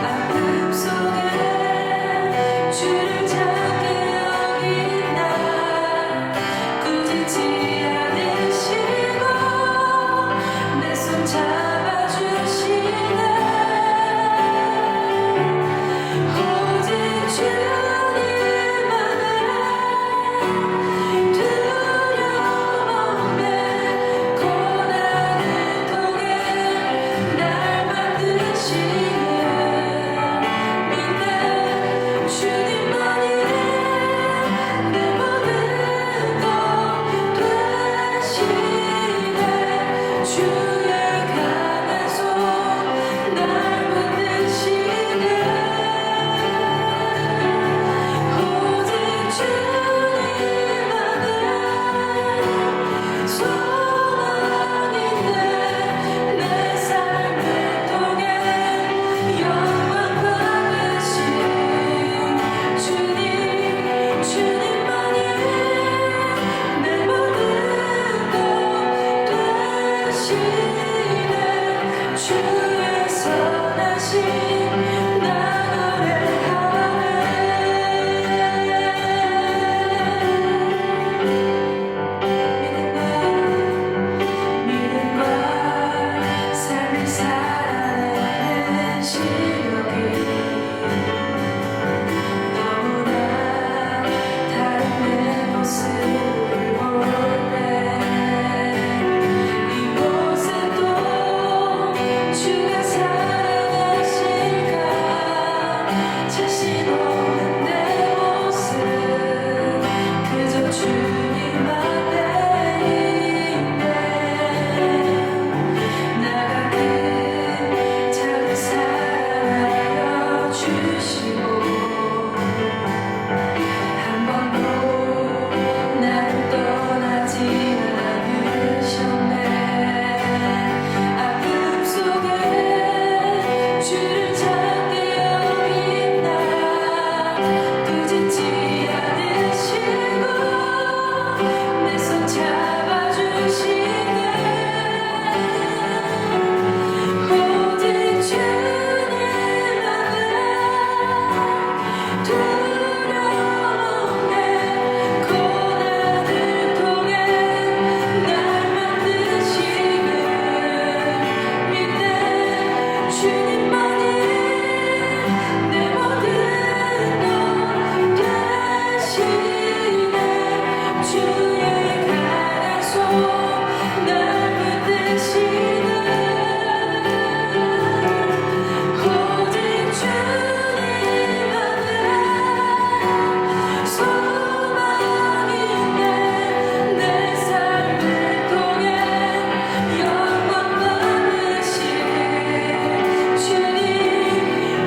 아픔 속을 자신 없는 내 모습 그저 주님 앞에 나가 그 작은 사랑하여 주시고 한 번도 나를 떠나지 않으셨네. 아픔 속에 주를 찾게 여긴 나 꾸짖지 않으시고 내 손 잡아주시네. 오직 주님만을 두려움에 고난을 통해 날 만드시길 믿네. 주님만이 내 모든 것 되시네. 주의 강한 손 날 붙드시네. 오직 주님만을 소망이네. 내 삶을 통해 영광 받으실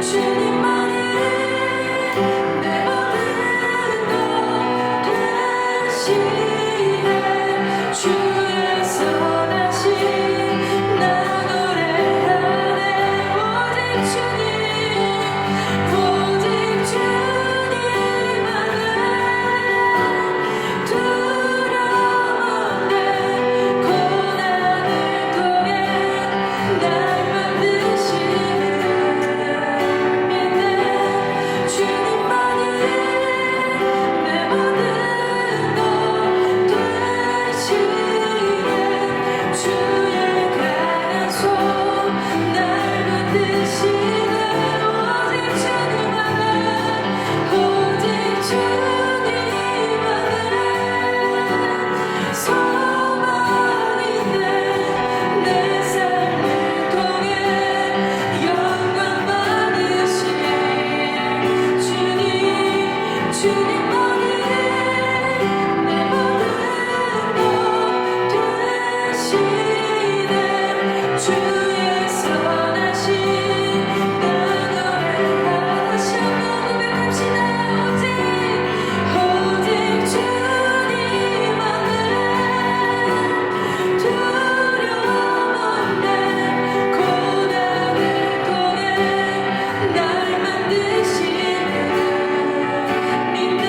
주님만이 내 모든 것 되시네. 주의 선하심 나 노래하네. 오직 주님만을 두려움에 고난을 통해 날 만드시는 믿네. 주님만이 내 모든 것 되시네. 주의 강한 손 날 붙드시네. 오직 주님만을 소망이네. 내 삶을 통해 영광 받으실 주님만이 내 모든 것 되시네. 주의 선하심 나 노래하다 다시 한번 고백합시다. 오직 주님만을 두려움에 고난을 통해 날 만드시는 믿네.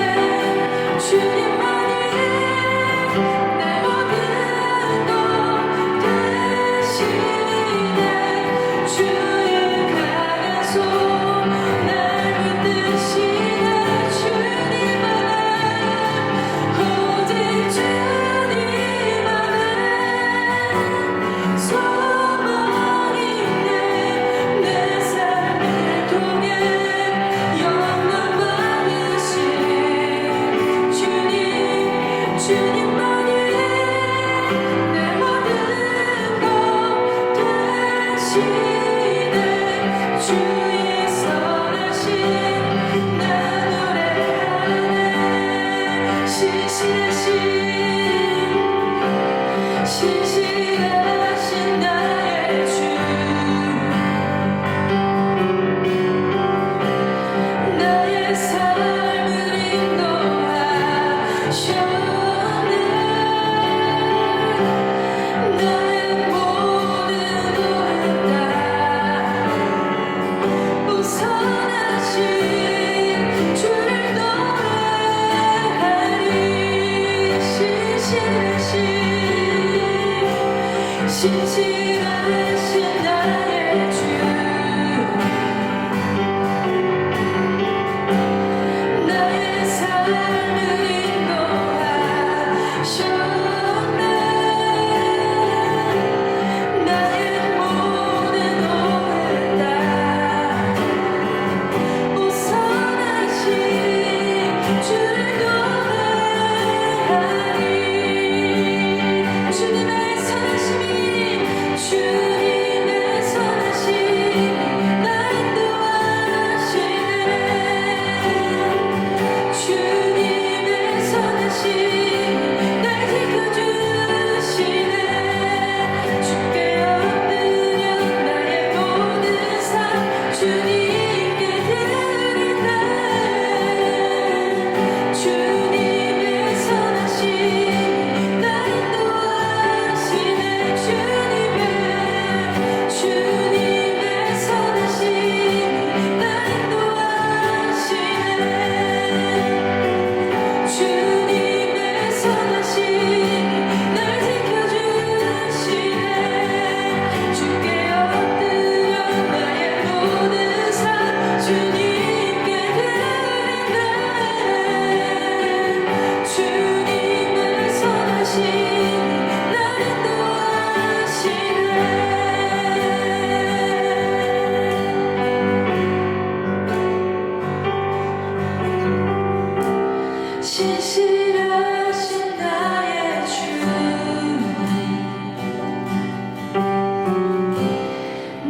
신실하신 나의 주님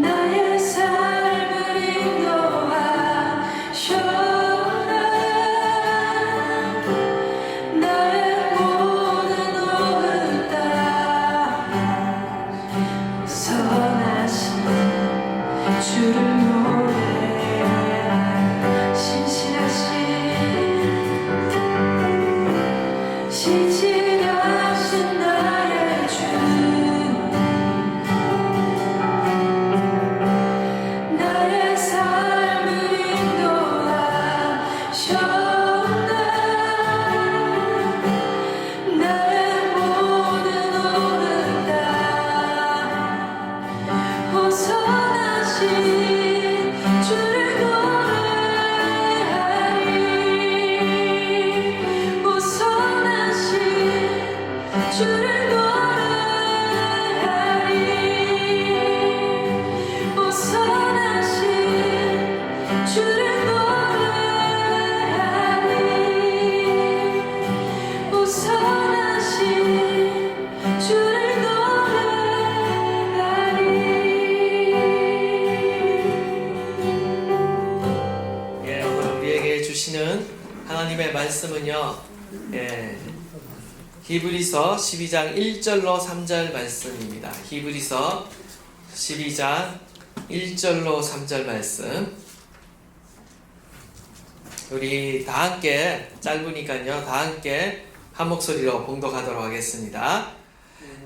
나의 삶을 인도하셔라 나의 모든 오늘 따라 선하신 주를 노래하라 신실하신 나의 주 나의 삶을 인도하셨네 나의 모든 오늘 따라 선하신 주를 노래하리 선하신 주를 노래하리 선하신 주를 노래하리 선하신 주를 노래하리. 예, 오늘 우리에게 주시는 하나님의 말씀은요, 히브리서 12장 1절로 3절 말씀입니다. 히브리서 12장 1절로 3절 말씀. 우리 다 함께, 짧으니까요, 다 함께 한 목소리로 봉독하도록 하겠습니다.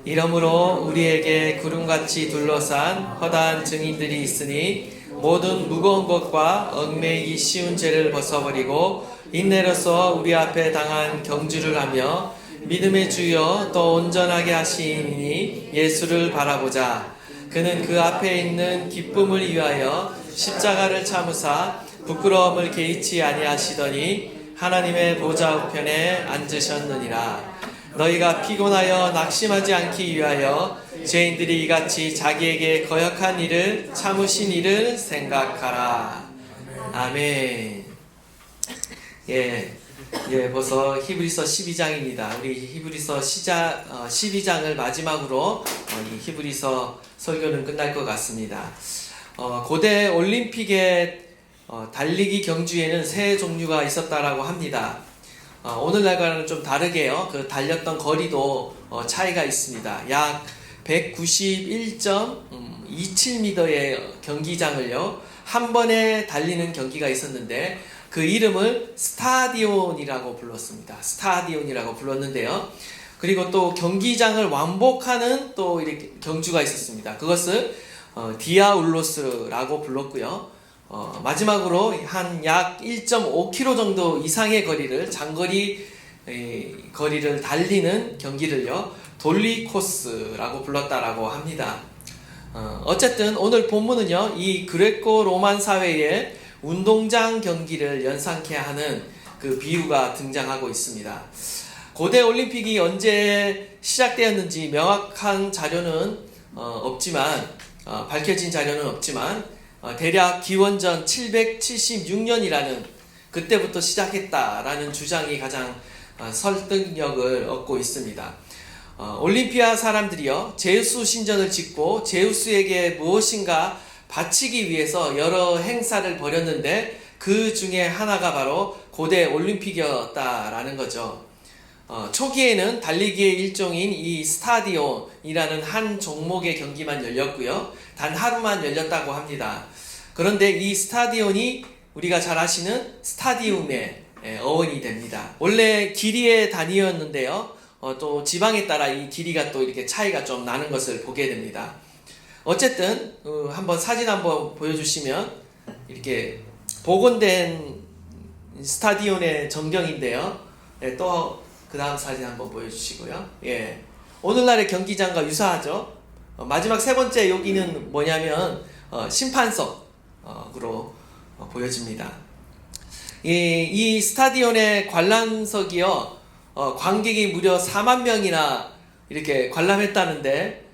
이러므로 우리에게 구름같이 둘러싼 허다한 증인들이 있으니 모든 무거운 것과 얽매이기 쉬운 죄를 벗어버리고 인내로서 우리 앞에 당한 경주를 하며 믿음의 주여 또 온전하게 하시니 예수를 바라보자. 그는 그 앞에 있는 기쁨을 위하여 십자가를 참으사 부끄러움을 개의치 아니하시더니 하나님의 보좌 우편에 앉으셨느니라. 너희가 피곤하여 낙심하지 않기 위하여 죄인들이 이같이 자기에게 거역한 일을 참으신 일을 생각하라. 아멘. 벌써 히브리서 12장입니다. 우리 히브리서 12장을 마지막으로 이 히브리서 설교는 끝날 것 같습니다. 고대 올림픽의 달리기 경주에는 세 종류가 있었다라고 합니다. 오늘날과는 좀 다르게요. 그 달렸던 거리도 차이가 있습니다. 약 191.27m의 경기장을요 한 번에 달리는 경기가 있었는데 그 이름을 스타디온이라고 불렀습니다. 스타디온이라고 불렀는데요. 그리고 또 경기장을 왕복하는 또 이렇게 경주가 있었습니다. 그것을 디아울로스라고 불렀고요. 마지막으로 한 약 1.5km 정도 이상의 거리를 장거리 거리를 달리는 경기를요 돌리코스라고 불렀다라고 합니다. 어쨌든 오늘 본문은요 이 그레코 로만 사회의 운동장 경기를 연상케 하는 그 비유가 등장하고 있습니다. 고대 올림픽이 언제 시작되었는지 명확한 자료는 없지만 밝혀진 자료는 없지만 대략 기원전 776년이라는 그때부터 시작했다라는 주장이 가장 설득력을 얻고 있습니다. 올림피아 사람들이요 제우스 신전을 짓고 제우스에게 무엇인가 바치기 위해서 여러 행사를 벌였는데 그 중에 하나가 바로 고대 올림픽이었다라는 거죠. 초기에는 달리기의 일종인 이 스타디온이라는 한 종목의 경기만 열렸고요. 단 하루만 열렸다고 합니다. 그런데 이 스타디온이 우리가 잘 아시는 스타디움의 어원이 됩니다. 원래 길이의 단위였는데요. 또 지방에 따라 이 길이가 또 이렇게 차이가 좀 나는 것을 보게 됩니다. 어쨌든 한번 사진 한번 보여주시면 이렇게 복원된 스타디온의 전경인데요. 또 그 다음 사진 한번 보여주시고요. 오늘날의 경기장과 유사하죠. 마지막 세 번째 여기는 뭐냐면 심판석으로 보여집니다. 이 스타디온의 관람석이요 관객이 무려 4만 명이나 이렇게 관람했다는데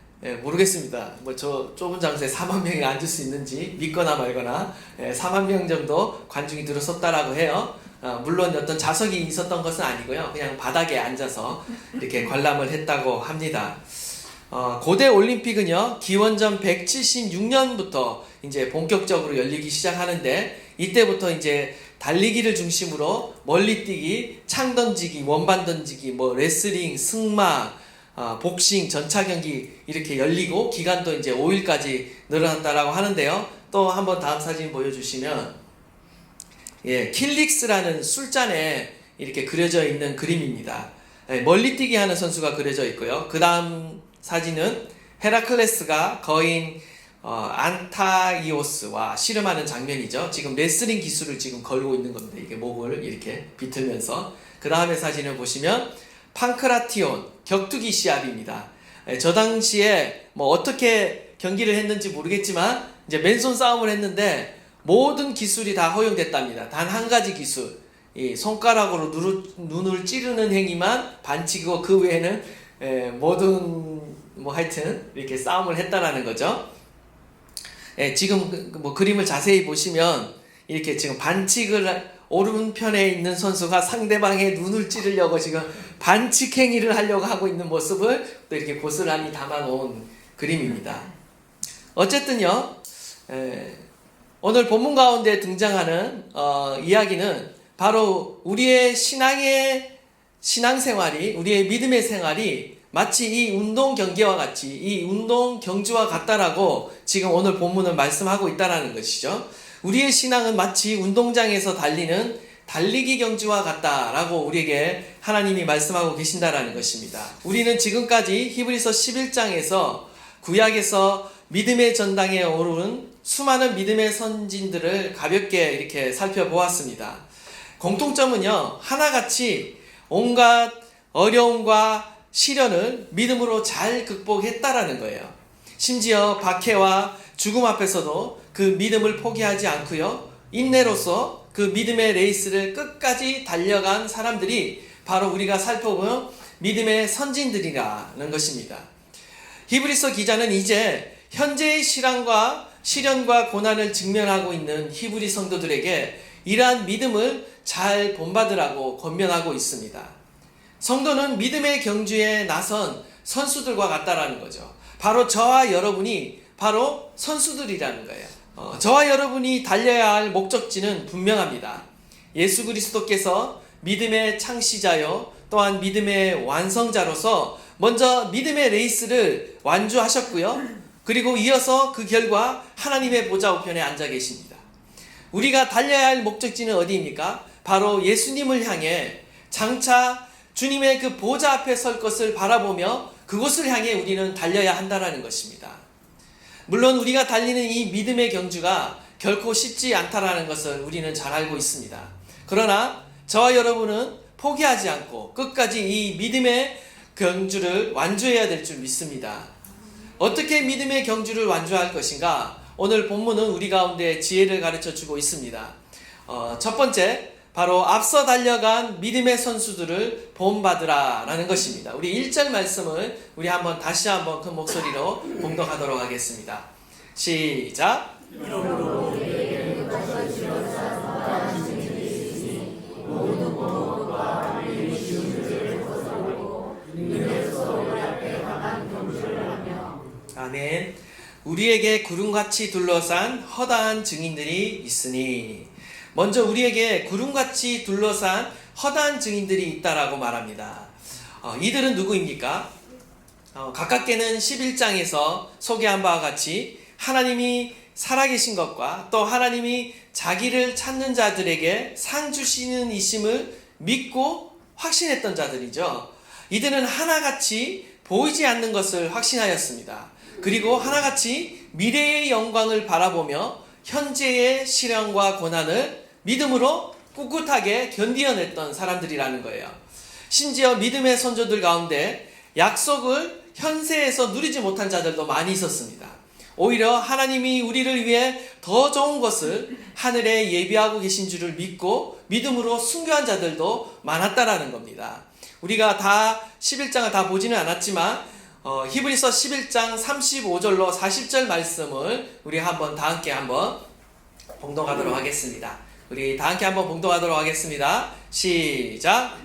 모르겠습니다. 뭐 저 좁은 장소에 4만 명이 앉을 수 있는지 믿거나 말거나 4만 명 정도 관중이 들어섰다라고 해요. 물론 어떤 좌석이 있었던 것은 아니고요. 그냥 바닥에 앉아서 이렇게 관람을 했다고 합니다. 고대 올림픽은요, 기원전 176년부터 이제 본격적으로 열리기 시작하는데, 이때부터 이제 달리기를 중심으로 멀리뛰기, 창던지기, 원반 던지기, 뭐 레슬링, 승마, 복싱, 전차 경기 이렇게 열리고 기간도 이제 5일까지 늘어났다라고 하는데요. 또 한번 다음 사진 보여주시면, 예, 킬릭스라는 술잔에 이렇게 그려져 있는 그림입니다. 예, 멀리뛰기 하는 선수가 그려져 있고요. 그 다음 사진은 헤라클레스가 거인 안타이오스와 씨름하는 장면이죠. 지금 레슬링 기술을 지금 걸고 있는 겁니다. 이게 목을 이렇게 비틀면서. 그 다음에 사진을 보시면 판크라티온 격투기 시합입니다. 저 당시에 뭐 어떻게 경기를 했는지 모르겠지만 이제 맨손 싸움을 했는데 모든 기술이 다 허용됐답니다. 단 한 가지 기술, 이 손가락으로 눈을 찌르는 행위만 반칙이고 그 외에는 모든 뭐 하여튼 이렇게 싸움을 했다라는 거죠. 지금 뭐 그림을 자세히 보시면 이렇게 지금 반칙을 오른편에 있는 선수가 상대방의 눈을 찌르려고 지금 반칙 행위를 하려고 하고 있는 모습을 또 이렇게 고스란히 담아놓은 그림입니다. 어쨌든요, 오늘 본문 가운데 등장하는 이야기는 바로 우리의 신앙생활이, 우리의 믿음의 생활이 마치 이 운동 경기와 같이, 이 운동 경주와 같다라고 지금 오늘 본문은 말씀하고 있다라는 것이죠. 우리의 신앙은 마치 운동장에서 달리는 달리기 경주와 같다라고 우리에게 하나님이 말씀하고 계신다라는 것입니다. 우리는 지금까지 히브리서 11장에서 구약에서 믿음의 전당에 오른 수많은 믿음의 선진들을 가볍게 이렇게 살펴보았습니다. 공통점은요, 하나같이 온갖 어려움과 시련을 믿음으로 잘 극복했다라는 거예요. 심지어 박해와 죽음 앞에서도 그 믿음을 포기하지 않고요, 인내로서 그 믿음의 레이스를 끝까지 달려간 사람들이 바로 우리가 살펴본 믿음의 선진들이라는 것입니다. 히브리서 기자는 이제 현재의 시련과 고난을 직면하고 있는 히브리 성도들에게 이러한 믿음을 잘 본받으라고 권면하고 있습니다. 성도는 믿음의 경주에 나선 선수들과 같다라는 거죠. 바로 저와 여러분이 바로 선수들이라는 거예요. 저와 여러분이 달려야 할 목적지는 분명합니다. 예수 그리스도께서 믿음의 창시자요, 또한 믿음의 완성자로서 먼저 믿음의 레이스를 완주하셨고요. 그리고 이어서 그 결과 하나님의 보좌 우편에 앉아 계십니다. 우리가 달려야 할 목적지는 어디입니까? 바로 예수님을 향해 장차 주님의 그 보좌 앞에 설 것을 바라보며 그곳을 향해 우리는 달려야 한다는 것입니다. 물론 우리가 달리는 이 믿음의 경주가 결코 쉽지 않다는 것을 우리는 잘 알고 있습니다. 그러나 저와 여러분은 포기하지 않고 끝까지 이 믿음의 경주를 완주해야 될 줄 믿습니다. 어떻게 믿음의 경주를 완주할 것인가? 오늘 본문은 우리 가운데 지혜를 가르쳐 주고 있습니다. 첫 번째, 바로 앞서 달려간 믿음의 선수들을 본받으라 라는 것입니다. 우리 1절 말씀을 우리 다시 한번 큰 목소리로 봉독하도록 하겠습니다. 시작! 아멘. 우리에게 구름같이 둘러싼 허다한 증인들이 있으니, 먼저 우리에게 구름같이 둘러싼 허다한 증인들이 있다라고 말합니다. 이들은 누구입니까? 가깝게는 11장에서 소개한 바와 같이 하나님이 살아계신 것과 또 하나님이 자기를 찾는 자들에게 상 주시는 이심을 믿고 확신했던 자들이죠. 이들은 하나같이 보이지 않는 것을 확신하였습니다. 그리고 하나같이 미래의 영광을 바라보며 현재의 시련과 고난을 믿음으로 꿋꿋하게 견디어냈던 사람들이라는 거예요. 심지어 믿음의 선조들 가운데 약속을 현세에서 누리지 못한 자들도 많이 있었습니다. 오히려 하나님이 우리를 위해 더 좋은 것을 하늘에 예비하고 계신 줄을 믿고 믿음으로 순교한 자들도 많았다라는 겁니다. 우리가 다 11장을 다 보지는 않았지만 히브리서 11장 35절로 40절 말씀을 우리 다 함께 한번 봉독하도록 하겠습니다. 우리 다 함께 한번 봉독하도록 하겠습니다. 시작.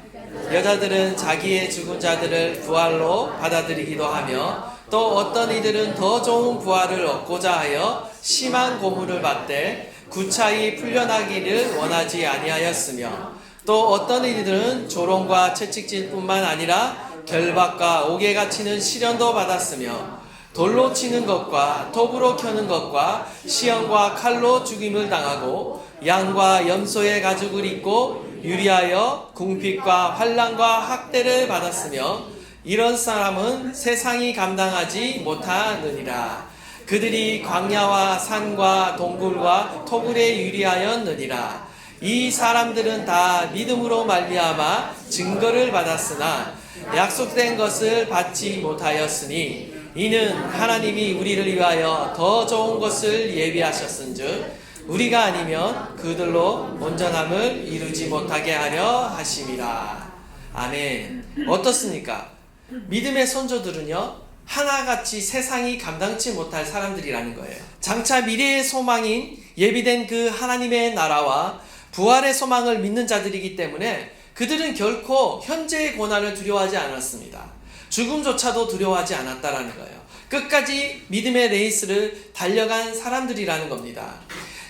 여자들은 자기의 죽은 자들을 부활로 받아들이기도 하며 또 어떤 이들은 더 좋은 부활을 얻고자 하여 심한 고문을 받되 구차히 풀려나기를 원하지 아니하였으며 또 어떤 이들은 조롱과 채찍질뿐만 아니라 결박과 옥에 갇히는 시련도 받았으며 돌로 치는 것과 톱으로 켜는 것과 시험과 칼로 죽임을 당하고 양과 염소의 가죽을 입고 유리하여 궁핍과 환난과 학대를 받았으며 이런 사람은 세상이 감당하지 못하느니라. 그들이 광야와 산과 동굴과 토굴에 유리하였느니라. 이 사람들은 다 믿음으로 말미암아 증거를 받았으나 약속된 것을 받지 못하였으니 이는 하나님이 우리를 위하여 더 좋은 것을 예비하셨은즉 우리가 아니면 그들로 온전함을 이루지 못하게 하려 하심이라. 아멘. 어떻습니까? 믿음의 선조들은요, 하나같이 세상이 감당치 못할 사람들이라는 거예요. 장차 미래의 소망인 예비된 그 하나님의 나라와 부활의 소망을 믿는 자들이기 때문에 그들은 결코 현재의 고난을 두려워하지 않았습니다. 죽음조차도 두려워하지 않았다라는 거예요. 끝까지 믿음의 레이스를 달려간 사람들이라는 겁니다.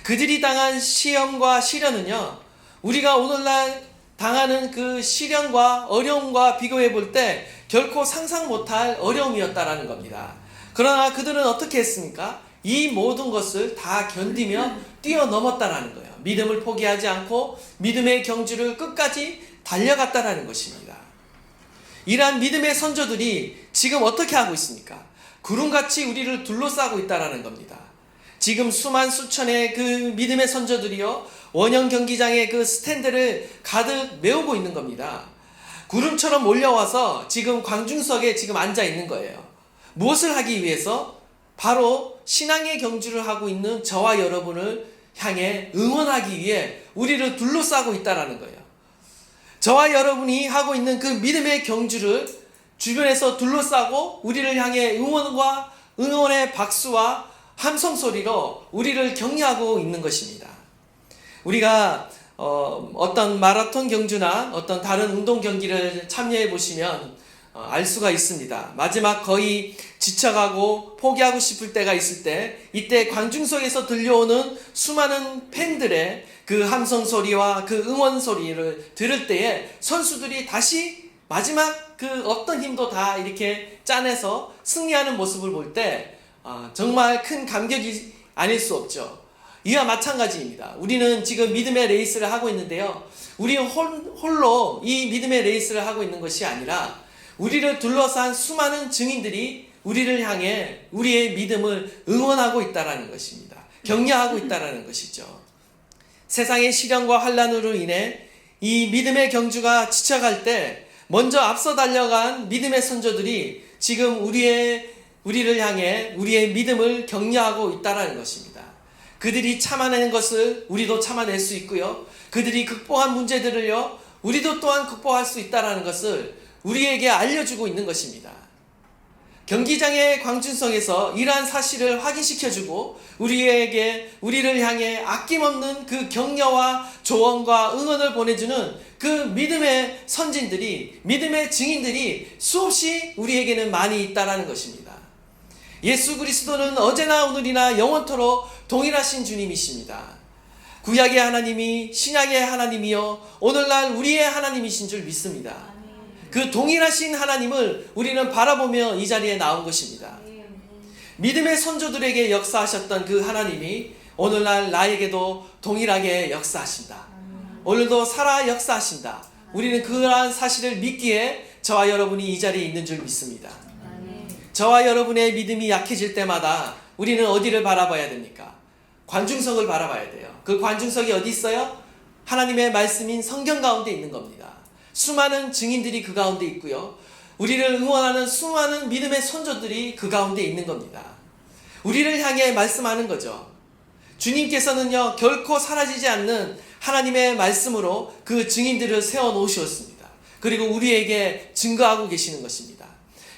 그들이 당한 시험과 시련은요, 우리가 오늘날 당하는 그 시련과 어려움과 비교해 볼 때 결코 상상 못할 어려움이었다라는 겁니다. 그러나 그들은 어떻게 했습니까? 이 모든 것을 다 견디며 뛰어넘었다라는 거예요. 믿음을 포기하지 않고 믿음의 경주를 끝까지 달려갔다라는 것입니다. 이러한 믿음의 선조들이 지금 어떻게 하고 있습니까? 구름같이 우리를 둘러싸고 있다라는 겁니다. 지금 수만 수천의 그 믿음의 선조들이요, 원형 경기장의 그 스탠드를 가득 메우고 있는 겁니다. 구름처럼 몰려와서 지금 광중석에 지금 앉아 있는 거예요. 무엇을 하기 위해서? 바로 신앙의 경주를 하고 있는 저와 여러분을 향해 응원하기 위해 우리를 둘러싸고 있다라는 거예요. 저와 여러분이 하고 있는 그 믿음의 경주를 주변에서 둘러싸고 우리를 향해 응원의 박수와 함성 소리로 우리를 격려하고 있는 것입니다. 우리가 어떤 마라톤 경주나 어떤 다른 운동 경기를 참여해 보시면 알 수가 있습니다. 마지막 거의 지쳐가고 포기하고 싶을 때가 있을 때, 이때 관중석에서 들려오는 수많은 팬들의 그 함성 소리와 그 응원 소리를 들을 때에 선수들이 다시 마지막 그 어떤 힘도 다 이렇게 짜내서 승리하는 모습을 볼 때 정말 큰 감격이 아닐 수 없죠. 이와 마찬가지입니다. 우리는 지금 믿음의 레이스를 하고 있는데요, 우리 홀로 이 믿음의 레이스를 하고 있는 것이 아니라 우리를 둘러싼 수많은 증인들이 우리를 향해 우리의 믿음을 응원하고 있다는 것입니다. 격려하고 있다는 것이죠. 세상의 시련과 환난으로 인해 이 믿음의 경주가 지쳐갈 때 먼저 앞서 달려간 믿음의 선조들이 지금 우리를 향해 우리의 믿음을 격려하고 있다는 것입니다. 그들이 참아낸 것을 우리도 참아낼 수 있고요, 그들이 극복한 문제들을요, 우리도 또한 극복할 수 있다는 것을 우리에게 알려주고 있는 것입니다. 경기장의 광준성에서 이러한 사실을 확인시켜주고 우리를 향해 아낌없는 그 격려와 조언과 응원을 보내주는 그 믿음의 선진들이, 믿음의 증인들이 수없이 우리에게는 많이 있다는 것입니다. 예수 그리스도는 어제나 오늘이나 영원토록 동일하신 주님이십니다. 구약의 하나님이 신약의 하나님이요 오늘날 우리의 하나님이신 줄 믿습니다. 그 동일하신 하나님을 우리는 바라보며 이 자리에 나온 것입니다. 믿음의 선조들에게 역사하셨던 그 하나님이 오늘날 나에게도 동일하게 역사하신다. 오늘도 살아 역사하신다. 우리는 그러한 사실을 믿기에 저와 여러분이 이 자리에 있는 줄 믿습니다. 저와 여러분의 믿음이 약해질 때마다 우리는 어디를 바라봐야 됩니까? 관중석을 바라봐야 돼요. 그 관중석이 어디 있어요? 하나님의 말씀인 성경 가운데 있는 겁니다. 수많은 증인들이 그 가운데 있고요, 우리를 응원하는 수많은 믿음의 선조들이 그 가운데 있는 겁니다. 우리를 향해 말씀하는 거죠. 주님께서는요 결코 사라지지 않는 하나님의 말씀으로 그 증인들을 세워놓으셨습니다. 그리고 우리에게 증거하고 계시는 것입니다.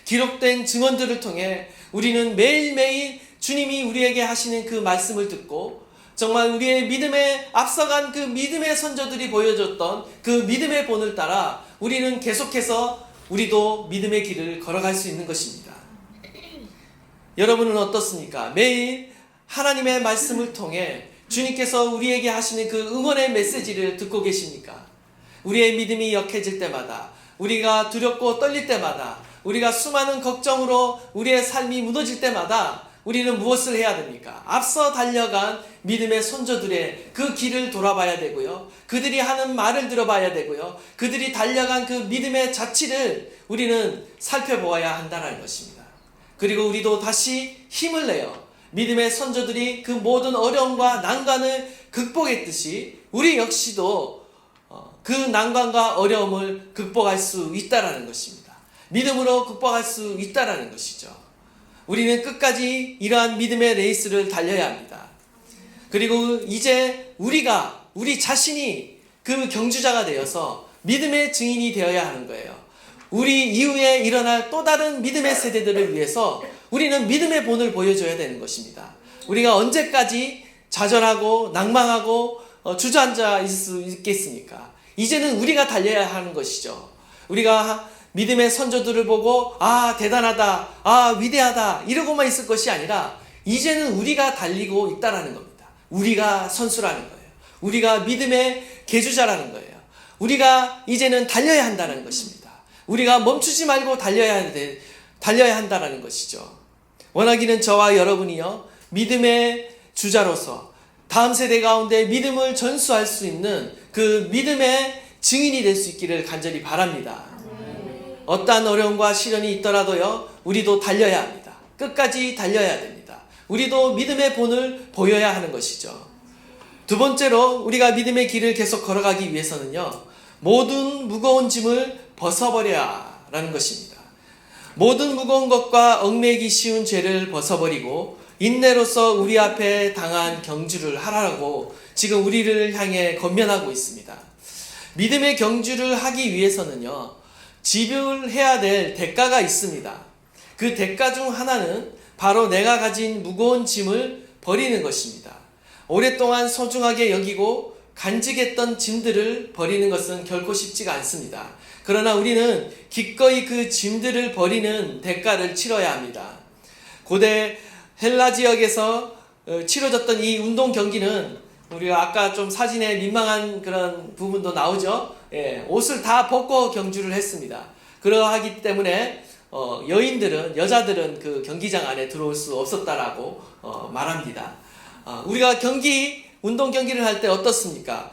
기록된 증언들을 통해 우리는 매일매일 주님이 우리에게 하시는 그 말씀을 듣고 정말 우리의 믿음에 앞서간 그 믿음의 선조들이 보여줬던 그 믿음의 본을 따라 우리는 계속해서 우리도 믿음의 길을 걸어갈 수 있는 것입니다. 여러분은 어떻습니까? 매일 하나님의 말씀을 통해 주님께서 우리에게 하시는 그 응원의 메시지를 듣고 계십니까? 우리의 믿음이 약해질 때마다, 우리가 두렵고 떨릴 때마다, 우리가 수많은 걱정으로 우리의 삶이 무너질 때마다 우리는 무엇을 해야 됩니까? 앞서 달려간 믿음의 선조들의 그 길을 돌아봐야 되고요. 그들이 하는 말을 들어봐야 되고요. 그들이 달려간 그 믿음의 자취를 우리는 살펴보아야 한다는 것입니다. 그리고 우리도 다시 힘을 내어 믿음의 선조들이 그 모든 어려움과 난관을 극복했듯이 우리 역시도 그 난관과 어려움을 극복할 수 있다는 것입니다. 믿음으로 극복할 수 있다는 것이죠. 우리는 끝까지 이러한 믿음의 레이스를 달려야 합니다. 그리고 이제 우리 자신이 그 경주자가 되어서 믿음의 증인이 되어야 하는 거예요. 우리 이후에 일어날 또 다른 믿음의 세대들을 위해서 우리는 믿음의 본을 보여줘야 되는 것입니다. 우리가 언제까지 좌절하고 낭망하고 주저앉아 있을 수 있겠습니까? 이제는 우리가 달려야 하는 것이죠. 우리가 믿음의 선조들을 보고 대단하다, 위대하다 이러고만 있을 것이 아니라 이제는 우리가 달리고 있다라는 겁니다. 우리가 선수라는 거예요. 우리가 믿음의 계주자라는 거예요. 우리가 이제는 달려야 한다는 것입니다. 우리가 멈추지 말고 달려야 한다는 것이죠. 원하기는 저와 여러분이요, 믿음의 주자로서 다음 세대 가운데 믿음을 전수할 수 있는 그 믿음의 증인이 될 수 있기를 간절히 바랍니다. 어떠한 어려움과 시련이 있더라도요, 우리도 달려야 합니다. 끝까지 달려야 됩니다. 우리도 믿음의 본을 보여야 하는 것이죠. 두 번째로 우리가 믿음의 길을 계속 걸어가기 위해서는요, 모든 무거운 짐을 벗어버려야 하는 것입니다. 모든 무거운 것과 얽매이기 쉬운 죄를 벗어버리고 인내로서 우리 앞에 당한 경주를 하라고 지금 우리를 향해 권면하고 있습니다. 믿음의 경주를 하기 위해서는요, 지불해야 될 대가가 있습니다. 그 대가 중 하나는 바로 내가 가진 무거운 짐을 버리는 것입니다. 오랫동안 소중하게 여기고 간직했던 짐들을 버리는 것은 결코 쉽지가 않습니다. 그러나 우리는 기꺼이 그 짐들을 버리는 대가를 치러야 합니다. 고대 헬라 지역에서 치러졌던 이 운동 경기는 우리가 아까 좀 사진에 민망한 그런 부분도 나오죠. 옷을 다 벗고 경주를 했습니다. 그러하기 때문에 여자들은 그 경기장 안에 들어올 수 없었다라고 말합니다. 우리가 운동 경기를 할 때 어떻습니까?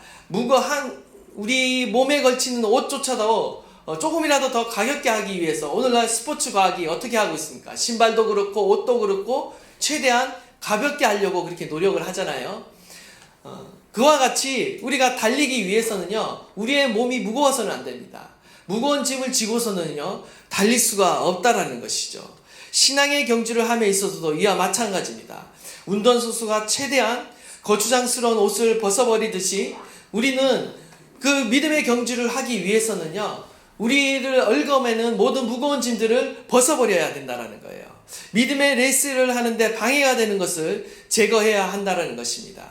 우리 몸에 걸치는 옷조차도 조금이라도 더 가볍게 하기 위해서 오늘날 스포츠 과학이 어떻게 하고 있습니까? 신발도 그렇고 옷도 그렇고 최대한 가볍게 하려고 그렇게 노력을 하잖아요. 그와 같이 우리가 달리기 위해서는요, 우리의 몸이 무거워서는 안 됩니다. 무거운 짐을 지고서는요, 달릴 수가 없다라는 것이죠. 신앙의 경주를 함에 있어서도 이와 마찬가지입니다. 운동선수가 최대한 거추장스러운 옷을 벗어버리듯이 우리는 그 믿음의 경주를 하기 위해서는요, 우리를 얽어매는 모든 무거운 짐들을 벗어버려야 된다는 거예요. 믿음의 레이스를 하는데 방해가 되는 것을 제거해야 한다는 것입니다.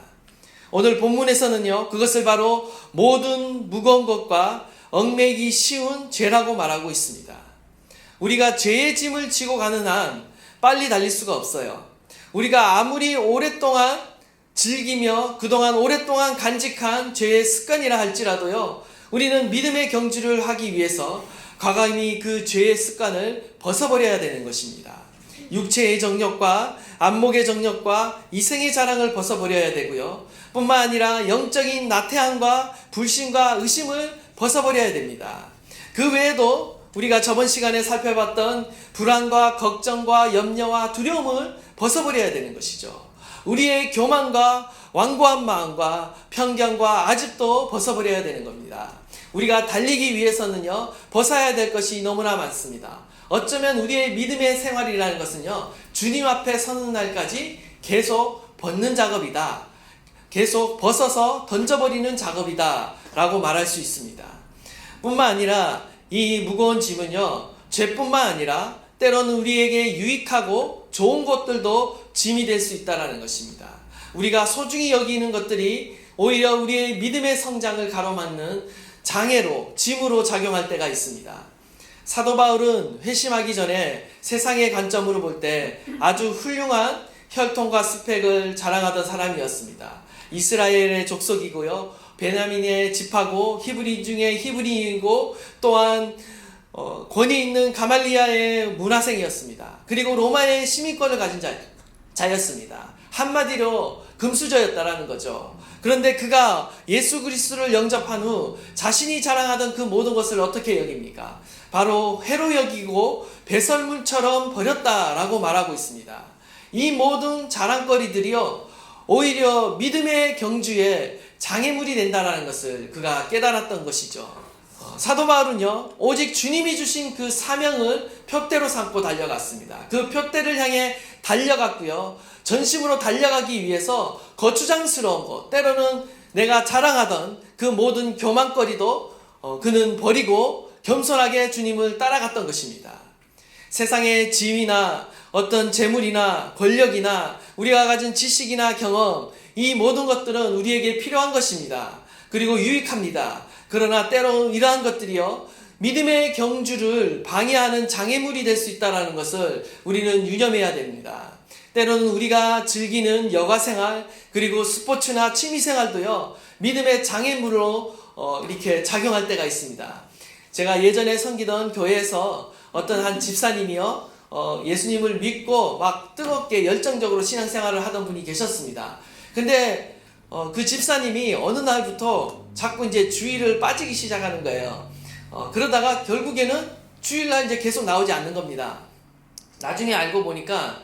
오늘 본문에서는요, 그것을 바로 모든 무거운 것과 얽매이기 쉬운 죄라고 말하고 있습니다. 우리가 죄의 짐을 지고 가는 한 빨리 달릴 수가 없어요. 우리가 아무리 오랫동안 즐기며 그동안 오랫동안 간직한 죄의 습관이라 할지라도요, 우리는 믿음의 경주를 하기 위해서 과감히 그 죄의 습관을 벗어버려야 되는 것입니다. 육체의 정욕과 안목의 정욕과 이생의 자랑을 벗어버려야 되고요, 뿐만 아니라 영적인 나태함과 불신과 의심을 벗어버려야 됩니다. 그 외에도 우리가 저번 시간에 살펴봤던 불안과 걱정과 염려와 두려움을 벗어버려야 되는 것이죠. 우리의 교만과 완고한 마음과 편견과 아집도 벗어버려야 되는 겁니다. 우리가 달리기 위해서는요, 벗어야 될 것이 너무나 많습니다. 어쩌면 우리의 믿음의 생활이라는 것은요, 주님 앞에 서는 날까지 계속 벗는 작업이다, 계속 벗어서 던져버리는 작업이다 라고 말할 수 있습니다. 뿐만 아니라 이 무거운 짐은요, 죄뿐만 아니라 때로는 우리에게 유익하고 좋은 것들도 짐이 될 수 있다는 것입니다. 우리가 소중히 여기는 것들이 오히려 우리의 믿음의 성장을 가로막는 장애로, 짐으로 작용할 때가 있습니다. 사도 바울은 회심하기 전에 세상의 관점으로 볼 때 아주 훌륭한 혈통과 스펙을 자랑하던 사람이었습니다. 이스라엘의 족속이고요, 베냐민의 집하고 히브리 중에 히브리이고 또한 권위 있는 가말리아의 문화생이었습니다. 그리고 로마의 시민권을 가진 자였습니다. 한마디로 금수저였다라는 거죠. 그런데 그가 예수 그리스도를 영접한 후 자신이 자랑하던 그 모든 것을 어떻게 여깁니까? 바로 회로 여기고 배설물처럼 버렸다라고 말하고 있습니다. 이 모든 자랑거리들이요, 오히려 믿음의 경주에 장애물이 된다라는 것을 그가 깨달았던 것이죠. 사도 바울은요, 오직 주님이 주신 그 사명을 표대로 삼고 달려갔습니다. 그 표대를 향해 달려갔고요, 전심으로 달려가기 위해서 거추장스러운 것, 때로는 내가 자랑하던 그 모든 교만거리도 그는 버리고 겸손하게 주님을 따라갔던 것입니다. 세상의 지위나 어떤 재물이나 권력이나 우리가 가진 지식이나 경험, 이 모든 것들은 우리에게 필요한 것입니다. 그리고 유익합니다. 그러나 때로 이러한 것들이요, 믿음의 경주를 방해하는 장애물이 될 수 있다는 것을 우리는 유념해야 됩니다. 때로는 우리가 즐기는 여가생활, 그리고 스포츠나 취미생활도요, 믿음의 장애물로 이렇게 작용할 때가 있습니다. 제가 예전에 섬기던 교회에서 어떤 한 집사님이요, 예수님을 믿고 막 뜨겁게 열정적으로 신앙생활을 하던 분이 계셨습니다. 근데 그 집사님이 어느 날부터 자꾸 이제 주일을 빠지기 시작하는 거예요. 그러다가 결국에는 주일날 이제 계속 나오지 않는 겁니다. 나중에 알고 보니까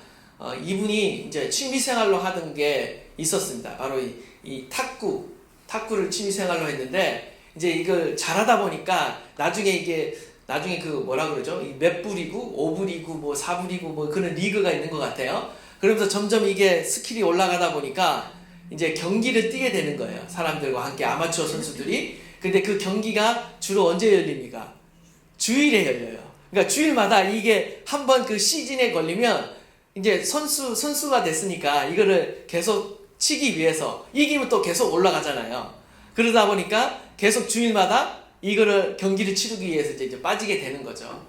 이분이 이제 취미생활로 하던 게 있었습니다. 바로 이 탁구를 취미생활로 했는데, 이제 이걸 잘하다 보니까 나중에 그 뭐라 그러죠? 몇 불이고 5불이고 뭐 4불이고 뭐 그런 리그가 있는 것 같아요. 그러면서 점점 이게 스킬이 올라가다 보니까 이제 경기를 뛰게 되는 거예요. 사람들과 함께 아마추어 선수들이. 근데 그 경기가 주로 언제 열립니까? 주일에 열려요. 그러니까 주일마다 이게 한번 그 시즌에 걸리면 이제 선수가 됐으니까 이거를 계속 치기 위해서 이기면 또 계속 올라가잖아요. 그러다 보니까 계속 주일마다 이거를 경기를 치르기 위해서 이제 빠지게 되는 거죠.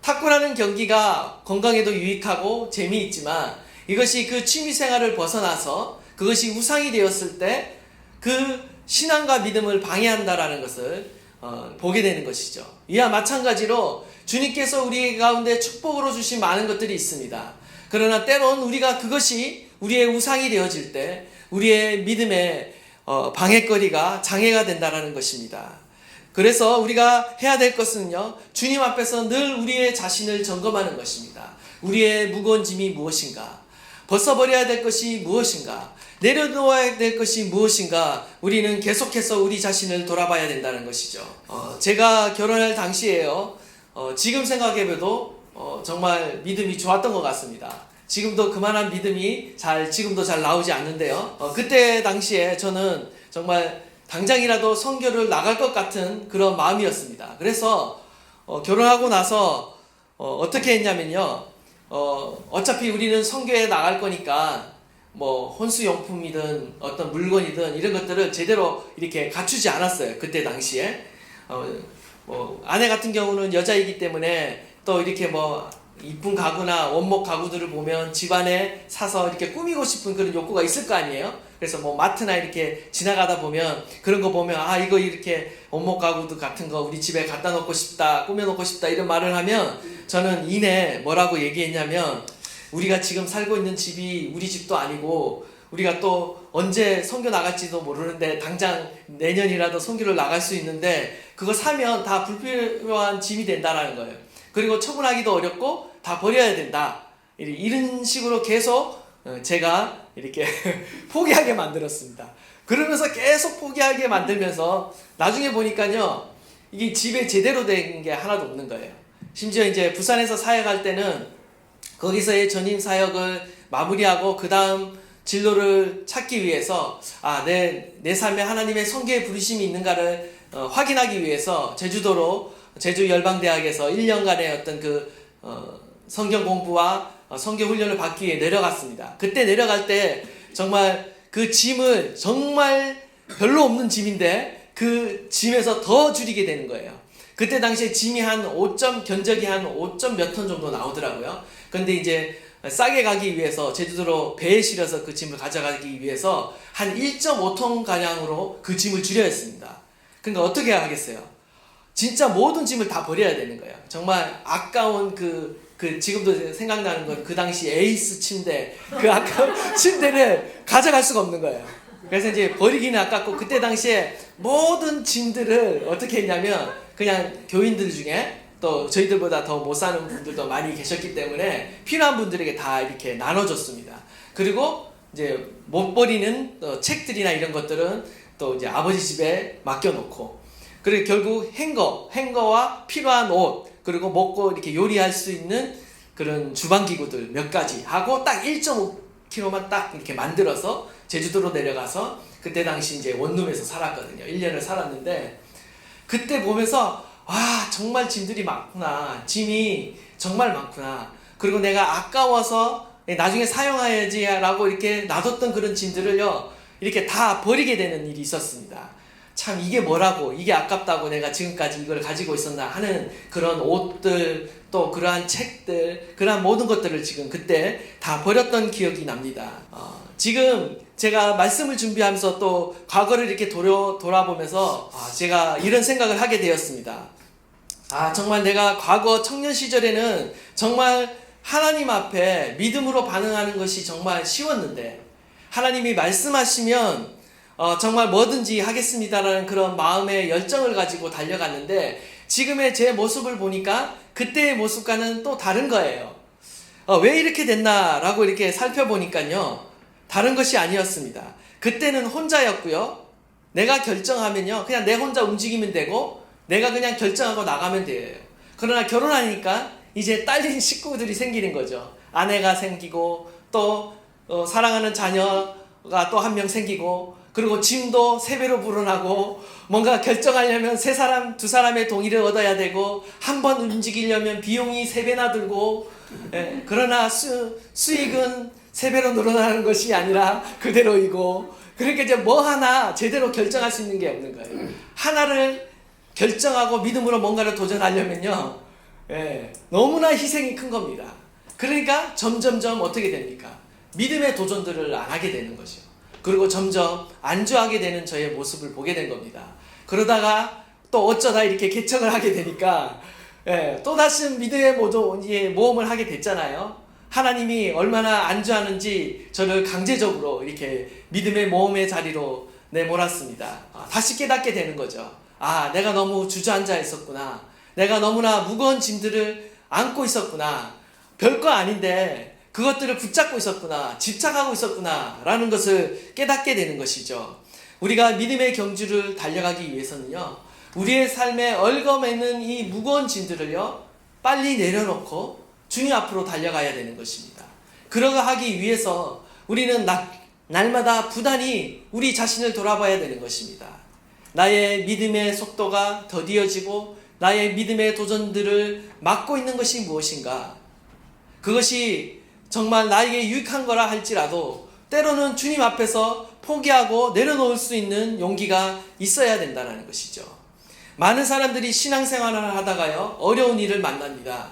탁구라는 경기가 건강에도 유익하고 재미있지만 이것이 그 취미생활을 벗어나서 그것이 우상이 되었을 때 그 신앙과 믿음을 방해한다라는 것을 보게 되는 것이죠. 이와 마찬가지로 주님께서 우리 가운데 축복으로 주신 많은 것들이 있습니다. 그러나 때론 우리가 그것이 우리의 우상이 되어질 때 우리의 믿음의 방해거리가 장애가 된다는 것입니다. 그래서 우리가 해야 될 것은요, 주님 앞에서 늘 우리의 자신을 점검하는 것입니다. 우리의 무거운 짐이 무엇인가? 벗어버려야 될 것이 무엇인가? 내려놓아야 될 것이 무엇인가? 우리는 계속해서 우리 자신을 돌아봐야 된다는 것이죠. 제가 결혼할 당시에요, 지금 생각해봐도 정말 믿음이 좋았던 것 같습니다. 지금도 그만한 믿음이 지금도 잘 나오지 않는데요. 그때 당시에 저는 정말 당장이라도 선교를 나갈 것 같은 그런 마음이었습니다. 그래서 결혼하고 나서 어떻게 했냐면요, 어차피 우리는 선교에 나갈 거니까 뭐 혼수용품이든 어떤 물건이든 이런 것들을 제대로 이렇게 갖추지 않았어요. 그때 당시에 아내 같은 경우는 여자이기 때문에 또 이렇게 뭐 이쁜 가구나 원목 가구들을 보면 집안에 사서 이렇게 꾸미고 싶은 그런 욕구가 있을 거 아니에요. 그래서 뭐 마트나 이렇게 지나가다 보면 그런 거 보면 이거 이렇게 원목 가구도 같은 거 우리 집에 갖다 놓고 싶다, 꾸며 놓고 싶다 이런 말을 하면 저는 이내 뭐라고 얘기했냐면, 우리가 지금 살고 있는 집이 우리 집도 아니고 우리가 또 언제 선교 나갈지도 모르는데 당장 내년이라도 선교를 나갈 수 있는데 그거 사면 다 불필요한 짐이 된다라는 거예요. 그리고 처분하기도 어렵고 다 버려야 된다. 이런 식으로 계속 제가 이렇게 포기하게 만들었습니다. 그러면서 계속 포기하게 만들면서 나중에 보니까요, 이게 집에 제대로 된 게 하나도 없는 거예요. 심지어 이제 부산에서 사역할 때는 거기서의 전임 사역을 마무리하고 그 다음 진로를 찾기 위해서 내 삶에 하나님의 선교의 부르심이 있는가를 확인하기 위해서 제주도로 제주열방대학에서 1년간의 어떤 그 성경 공부와 선교 훈련을 받기 위해 내려갔습니다. 그때 내려갈 때 정말 그 짐을 정말 별로 없는 짐인데 그 짐에서 더 줄이게 되는 거예요. 그때 당시에 짐이 한 5점, 견적이 한 5점 몇 톤 정도 나오더라고요. 근데 이제 싸게 가기 위해서 제주도로 배에 실어서 그 짐을 가져가기 위해서 한 1.5톤 가량으로 그 짐을 줄여야 했습니다. 그러니까 어떻게 하겠어요? 진짜 모든 짐을 다 버려야 되는 거예요. 정말 아까운 지금도 생각나는 건 그 당시 에이스 침대, 그 아까운 침대를 가져갈 수가 없는 거예요. 그래서 이제 버리기는 아깝고 그때 당시에 모든 짐들을 어떻게 했냐면 그냥 교인들 중에 또 저희들보다 더 못 사는 분들도 많이 계셨기 때문에 필요한 분들에게 다 이렇게 나눠줬습니다. 그리고 이제 못 버리는 책들이나 이런 것들은 또 이제 아버지 집에 맡겨놓고 그리고 결국 행거와 필요한 옷 그리고 먹고 이렇게 요리할 수 있는 그런 주방기구들 몇 가지 하고 딱 1.5kg만 딱 이렇게 만들어서 제주도로 내려가서 그때 당시 이제 원룸에서 살았거든요. 1년을 살았는데 그때 보면서 와 정말 짐들이 많구나. 짐이 정말 많구나. 그리고 내가 아까워서 나중에 사용해야지 라고 이렇게 놔뒀던 그런 짐들을요 이렇게 다 버리게 되는 일이 있었습니다. 참 이게 뭐라고 이게 아깝다고 내가 지금까지 이걸 가지고 있었나 하는 그런 옷들 또 그러한 책들 그러한 모든 것들을 지금 그때 다 버렸던 기억이 납니다. 지금 제가 말씀을 준비하면서 또 과거를 이렇게 돌아보면서 제가 이런 생각을 하게 되었습니다. 정말 내가 과거 청년 시절에는 정말 하나님 앞에 믿음으로 반응하는 것이 정말 쉬웠는데 하나님이 말씀하시면 정말 뭐든지 하겠습니다라는 그런 마음의 열정을 가지고 달려갔는데 지금의 제 모습을 보니까 그때의 모습과는 또 다른 거예요. 왜 이렇게 됐나라고 이렇게 살펴보니까요. 다른 것이 아니었습니다. 그때는 혼자였고요. 내가 결정하면요. 그냥 내 혼자 움직이면 되고 내가 그냥 결정하고 나가면 돼요. 그러나 결혼하니까 이제 딸린 식구들이 생기는 거죠. 아내가 생기고 또 사랑하는 자녀가 또 한 명 생기고 그리고 짐도 3배로 불어나고 뭔가 결정하려면 3사람, 2사람의 동의를 얻어야 되고 한 번 움직이려면 비용이 3배나 들고 그러나 수익은 3배로 늘어나는 것이 아니라 그대로이고 그러니까 이제 뭐 하나 제대로 결정할 수 있는 게 없는 거예요. 하나를 결정하고 믿음으로 뭔가를 도전하려면요 너무나 희생이 큰 겁니다. 그러니까 점점점 어떻게 됩니까? 믿음의 도전들을 안 하게 되는 것이요. 그리고 점점 안주하게 되는 저의 모습을 보게 된 겁니다. 그러다가 또 어쩌다 이렇게 개척을 하게 되니까 또다시 믿음의 모험을 하게 됐잖아요. 하나님이 얼마나 안주하는지 저를 강제적으로 이렇게 믿음의 모험의 자리로 내몰았습니다. 다시 깨닫게 되는 거죠. 내가 너무 주저앉아 있었구나. 내가 너무나 무거운 짐들을 안고 있었구나. 별거 아닌데 그것들을 붙잡고 있었구나. 집착하고 있었구나. 라는 것을 깨닫게 되는 것이죠. 우리가 믿음의 경주를 달려가기 위해서는요. 우리의 삶에 얽어매는 이 무거운 짐들을요. 빨리 내려놓고 주님 앞으로 달려가야 되는 것입니다. 그러하기 위해서 우리는 날마다 부단히 우리 자신을 돌아봐야 되는 것입니다. 나의 믿음의 속도가 더디어지고 나의 믿음의 도전들을 막고 있는 것이 무엇인가? 그것이 정말 나에게 유익한 거라 할지라도 때로는 주님 앞에서 포기하고 내려놓을 수 있는 용기가 있어야 된다는 것이죠. 많은 사람들이 신앙생활을 하다가요 어려운 일을 만납니다.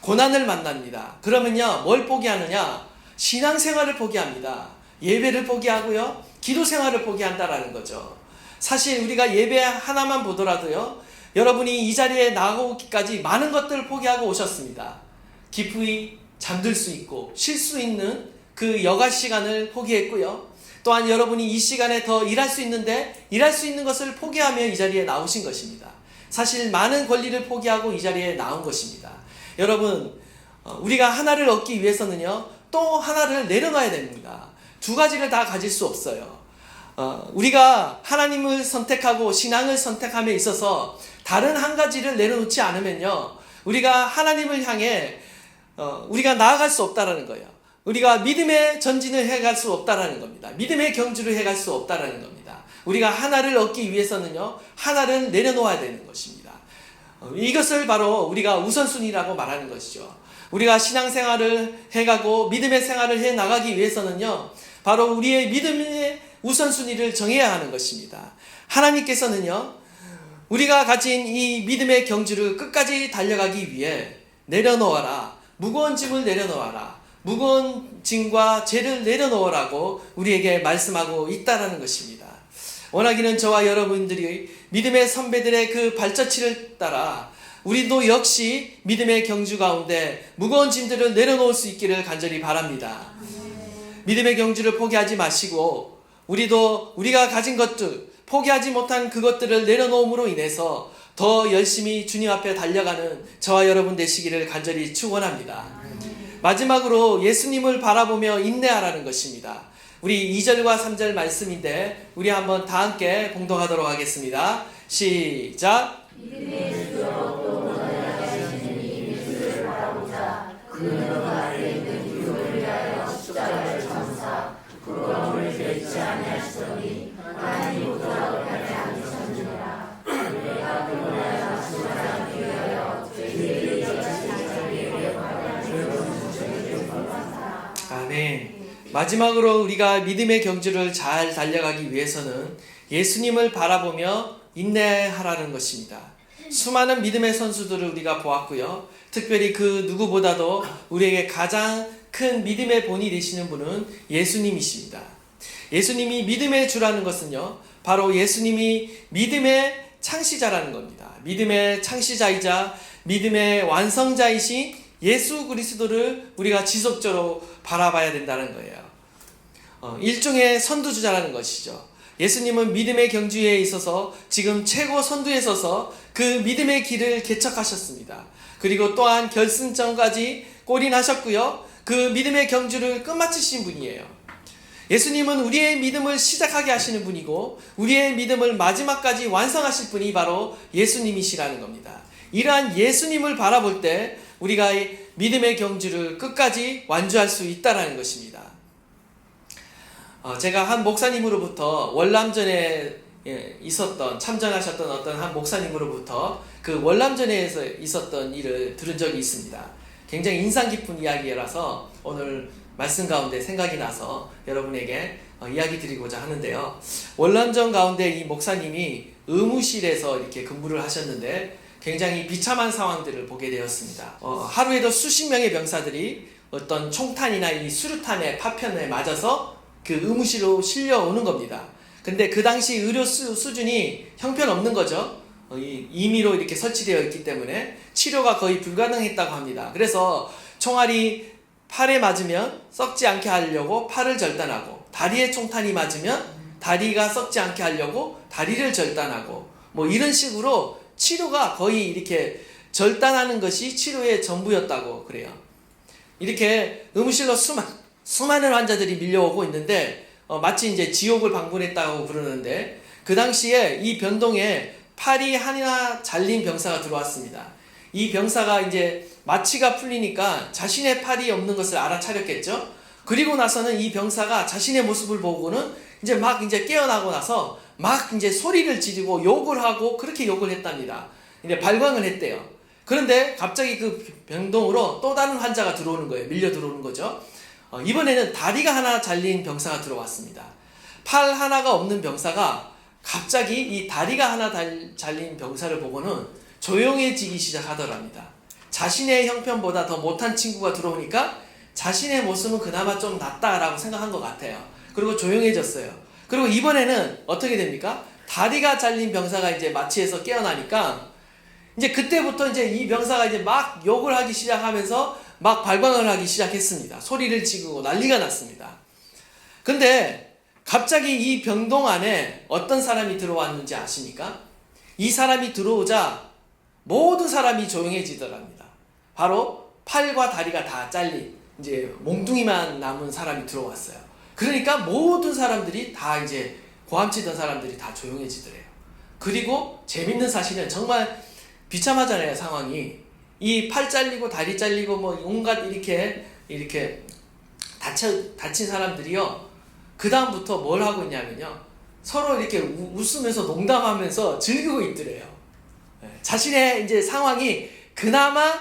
고난을 만납니다. 그러면요 뭘 포기하느냐? 신앙생활을 포기합니다. 예배를 포기하고요 기도 생활을 포기한다라는 거죠. 사실 우리가 예배 하나만 보더라도요 여러분이 이 자리에 나오기까지 많은 것들을 포기하고 오셨습니다. 깊이 잠들 수 있고 쉴 수 있는 그 여가 시간을 포기했고요. 또한 여러분이 이 시간에 더 일할 수 있는데 일할 수 있는 것을 포기하며 이 자리에 나오신 것입니다. 사실 많은 권리를 포기하고 이 자리에 나온 것입니다. 여러분 우리가 하나를 얻기 위해서는요 또 하나를 내려놔야 됩니다. 두 가지를 다 가질 수 없어요. 우리가 하나님을 선택하고 신앙을 선택함에 있어서 다른 한 가지를 내려놓지 않으면요 우리가 하나님을 향해 우리가 나아갈 수 없다라는 거예요. 우리가 믿음의 전진을 해갈 수 없다라는 겁니다. 믿음의 경주를 해갈 수 없다라는 겁니다. 우리가 하나를 얻기 위해서는요 하나를 내려놓아야 되는 것입니다. 이것을 바로 우리가 우선순위라고 말하는 것이죠. 우리가 신앙생활을 해가고 믿음의 생활을 해 나가기 위해서는요 바로 우리의 믿음의 우선순위를 정해야 하는 것입니다. 하나님께서는요, 우리가 가진 이 믿음의 경주를 끝까지 달려가기 위해 내려놓아라, 무거운 짐을 내려놓아라, 무거운 짐과 죄를 내려놓으라고 우리에게 말씀하고 있다라는 것입니다. 원하기는 저와 여러분들이 믿음의 선배들의 그 발자취를 따라 우리도 역시 믿음의 경주 가운데 무거운 짐들을 내려놓을 수 있기를 간절히 바랍니다. 믿음의 경주를 포기하지 마시고 우리도 우리가 가진 것들, 포기하지 못한 그것들을 내려놓음으로 인해서 더 열심히 주님 앞에 달려가는 저와 여러분 되시기를 간절히 축원합니다. 마지막으로 예수님을 바라보며 인내하라는 것입니다. 우리 2절과 3절 말씀인데 우리 한번 다 함께 봉독하도록 하겠습니다. 시작. 아멘. 마지막으로 우리가 믿음의 경주를 잘 달려가기 위해서는 예수님을 바라보며 인내하라는 것입니다. 수많은 믿음의 선수들을 우리가 보았고요. 특별히 그 누구보다도 우리에게 가장 큰 믿음의 본이 되시는 분은 예수님이십니다. 예수님이 믿음의 주라는 것은요, 바로 예수님이 믿음의 창시자라는 겁니다. 믿음의 창시자이자 믿음의 완성자이신 예수 그리스도를 우리가 지속적으로 바라봐야 된다는 거예요. 일종의 선두주자라는 것이죠. 예수님은 믿음의 경주에 있어서 지금 최고 선두에 서서 그 믿음의 길을 개척하셨습니다. 그리고 또한 결승전까지 골인하셨고요. 그 믿음의 경주를 끝마치신 분이에요. 예수님은 우리의 믿음을 시작하게 하시는 분이고 우리의 믿음을 마지막까지 완성하실 분이 바로 예수님이시라는 겁니다. 이러한 예수님을 바라볼 때 우리가 믿음의 경주를 끝까지 완주할 수 있다는 것입니다. 제가 한 목사님으로부터 월남전에 참전하셨던 어떤 한 목사님으로부터 그 월남전에서 있었던 일을 들은 적이 있습니다. 굉장히 인상 깊은 이야기라서 오늘 말씀 가운데 생각이 나서 여러분에게 이야기 드리고자 하는데요. 월남전 가운데 이 목사님이 의무실에서 이렇게 근무를 하셨는데 굉장히 비참한 상황들을 보게 되었습니다. 하루에도 수십 명의 병사들이 어떤 총탄이나 이 수류탄의 파편에 맞아서 그 의무실로 실려오는 겁니다. 근데 그 당시 의료 수준이 형편없는 거죠. 임의로 이렇게 설치되어 있기 때문에 치료가 거의 불가능했다고 합니다. 그래서 총알이 팔에 맞으면 썩지 않게 하려고 팔을 절단하고, 다리에 총탄이 맞으면 다리가 썩지 않게 하려고 다리를 절단하고, 뭐 이런 식으로 치료가 거의 이렇게 절단하는 것이 치료의 전부였다고 그래요. 이렇게 의무실로 수많은 환자들이 밀려오고 있는데 마치 이제 지옥을 방문했다고 부르는데, 그 당시에 이 병동에 팔이 하나 잘린 병사가 들어왔습니다. 이 병사가 이제 마취가 풀리니까 자신의 팔이 없는 것을 알아차렸겠죠. 그리고 나서는 이 병사가 자신의 모습을 보고는 이제 깨어나고 나서 막 이제 소리를 지르고 욕을 하고 그렇게 욕을 했답니다. 이제 발광을 했대요. 그런데 갑자기 그 병동으로 또 다른 환자가 들어오는 거예요. 밀려 들어오는 거죠. 이번에는 다리가 하나 잘린 병사가 들어왔습니다. 팔 하나가 없는 병사가 갑자기 이 다리가 하나 잘린 병사를 보고는 조용해지기 시작하더랍니다. 자신의 형편보다 더 못한 친구가 들어오니까 자신의 모습은 그나마 좀 낫다라고 생각한 것 같아요. 그리고 조용해졌어요. 그리고 이번에는 어떻게 됩니까? 다리가 잘린 병사가 이제 마취해서 깨어나니까 이제 그때부터 이제 이 병사가 이제 막 욕을 하기 시작하면서 막 발광을 하기 시작했습니다. 소리를 지르고 난리가 났습니다. 근데 갑자기 이 병동 안에 어떤 사람이 들어왔는지 아십니까? 이 사람이 들어오자 모든 사람이 조용해지더랍니다. 바로 팔과 다리가 다 잘린 이제 몽둥이만 남은 사람이 들어왔어요. 그러니까 모든 사람들이 다 이제 고함치던 사람들이 다 조용해지더래요. 그리고 재밌는 사실은 정말 비참하잖아요, 상황이. 이 팔 잘리고 다리 잘리고 뭐 온갖 이렇게 다친 사람들이요, 그 다음부터 뭘 하고 있냐면요, 서로 이렇게 웃으면서 농담하면서 즐기고 있더래요. 자신의 이제 상황이 그나마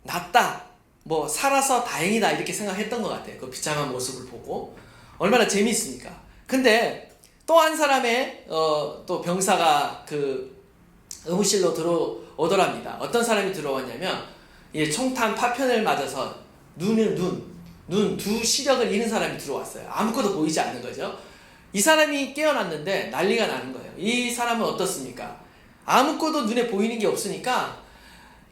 낫다, 뭐 살아서 다행이다 이렇게 생각했던 것 같아요. 그 비참한 모습을 보고. 얼마나 재미있습니까? 근데 또 한 사람의 또 병사가 그 의무실로 들어오더랍니다. 어떤 사람이 들어왔냐면 총탄 파편을 맞아서 눈 두 시력을 잃은 사람이 들어왔어요. 아무것도 보이지 않는 거죠. 이 사람이 깨어났는데 난리가 나는 거예요. 이 사람은 어떻습니까? 아무것도 눈에 보이는 게 없으니까